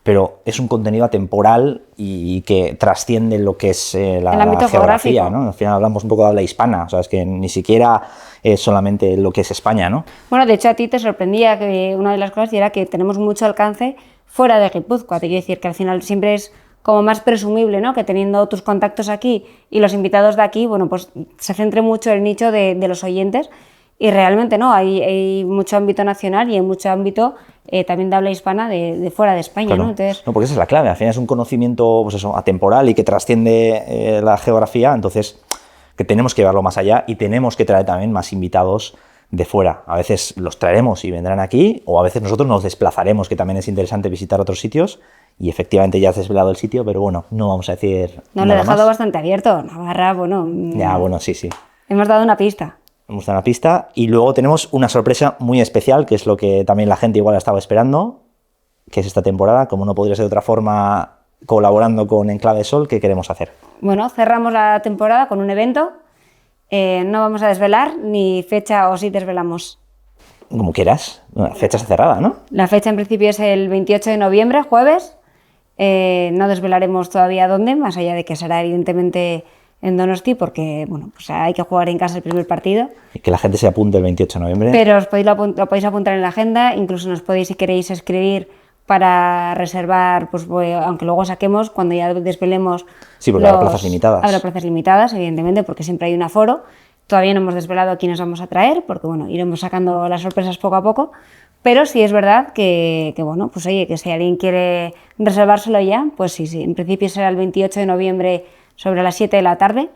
Speaker 1: pero es un contenido atemporal y que trasciende lo que es la geografía, ¿no? Al final hablamos un poco de habla hispana, o sea, es que ni siquiera es solamente lo que es España, ¿no?
Speaker 2: Bueno, de hecho a ti te sorprendía que una de las cosas era que tenemos mucho alcance fuera de Guipúzcoa, te quiero decir que al final siempre es como más presumible, ¿no? Que teniendo tus contactos aquí y los invitados de aquí, bueno, pues se centre mucho el nicho de los oyentes y realmente no, hay mucho ámbito nacional y hay mucho ámbito también de habla hispana de fuera de España,
Speaker 1: claro.
Speaker 2: ¿no? Entonces,
Speaker 1: no, porque esa es la clave, al final es un conocimiento pues eso, atemporal y que trasciende la geografía, entonces que tenemos que llevarlo más allá y tenemos que traer también más invitados de fuera. A veces los traeremos y vendrán aquí, o a veces nosotros nos desplazaremos, que también es interesante visitar otros sitios, y efectivamente ya has desvelado el sitio, pero bueno, no vamos a decir
Speaker 2: No, lo he dejado bastante abierto. Navarra, bueno...
Speaker 1: Ya, bueno, sí.
Speaker 2: Hemos dado una pista.
Speaker 1: Hemos dado una pista, y luego tenemos una sorpresa muy especial, que es lo que también la gente igual estaba esperando, que es esta temporada, como no podría ser de otra forma, colaborando con Enclave Sol, ¿qué queremos hacer?
Speaker 2: Bueno, cerramos la temporada con un evento. No vamos a desvelar ni fecha, o sí desvelamos.
Speaker 1: Como quieras, una fecha cerrada, ¿no?
Speaker 2: La fecha en principio es el 28 de noviembre, jueves. No desvelaremos todavía dónde, más allá de que será evidentemente en Donosti, porque bueno, pues hay que jugar en casa el primer partido.
Speaker 1: Y que la gente se apunte el 28 de noviembre.
Speaker 2: Pero lo podéis apuntar en la agenda, incluso nos podéis, si queréis, escribir para reservar, pues aunque luego saquemos, cuando ya desvelemos...
Speaker 1: Sí, porque habrá plazas limitadas.
Speaker 2: Habrá plazas limitadas, evidentemente, porque siempre hay un aforo. Todavía no hemos desvelado a quiénes vamos a traer, porque bueno, iremos sacando las sorpresas poco a poco. Pero sí es verdad que bueno, pues oye, que si alguien quiere reservárselo ya, pues sí, en principio será el 28 de noviembre sobre las 7 de la tarde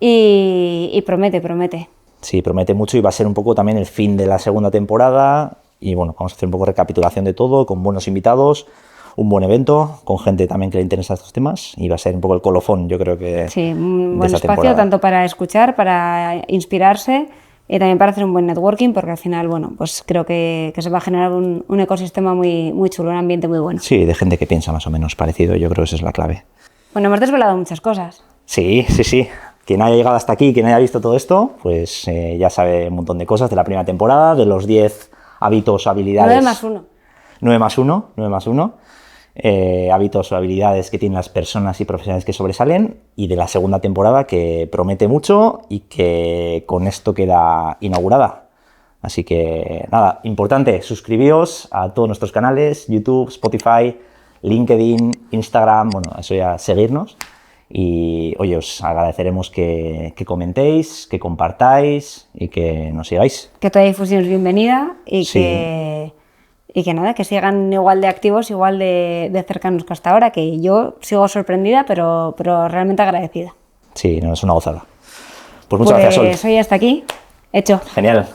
Speaker 2: y promete.
Speaker 1: Sí, promete mucho y va a ser un poco también el fin de la segunda temporada y bueno, vamos a hacer un poco de recapitulación de todo, con buenos invitados, un buen evento, con gente también que le interesa estos temas y va a ser un poco el colofón, yo creo que
Speaker 2: sí, un buen espacio
Speaker 1: temporada.
Speaker 2: Tanto para escuchar, para inspirarse y también para hacer un buen networking, porque al final, bueno, pues creo que se va a generar un ecosistema muy chulo, un ambiente muy bueno.
Speaker 1: Sí, de gente que piensa más o menos parecido, yo creo que esa es la clave.
Speaker 2: Bueno, hemos desvelado muchas cosas.
Speaker 1: Sí. Quien haya llegado hasta aquí, quien haya visto todo esto, pues ya sabe un montón de cosas de la primera temporada, de los 10 hábitos o habilidades.
Speaker 2: 9 más 1.
Speaker 1: 9 más 1. Hábitos o habilidades que tienen las personas y profesionales que sobresalen, y de la segunda temporada, que promete mucho y que con esto queda inaugurada. Así que nada, importante, suscribíos a todos nuestros canales, YouTube, Spotify, LinkedIn, Instagram, bueno, eso ya, seguirnos. Y oye, os agradeceremos que comentéis, que compartáis y que nos sigáis.
Speaker 2: Que toda difusión es bienvenida y
Speaker 1: Sí.
Speaker 2: que nada, que sigan igual de activos, igual de cercanos que hasta ahora, que yo sigo sorprendida, pero realmente agradecida.
Speaker 1: Sí, no, es una gozada. Pues muchas gracias, Sol.
Speaker 2: Pues hoy hasta aquí, hecho.
Speaker 1: Genial.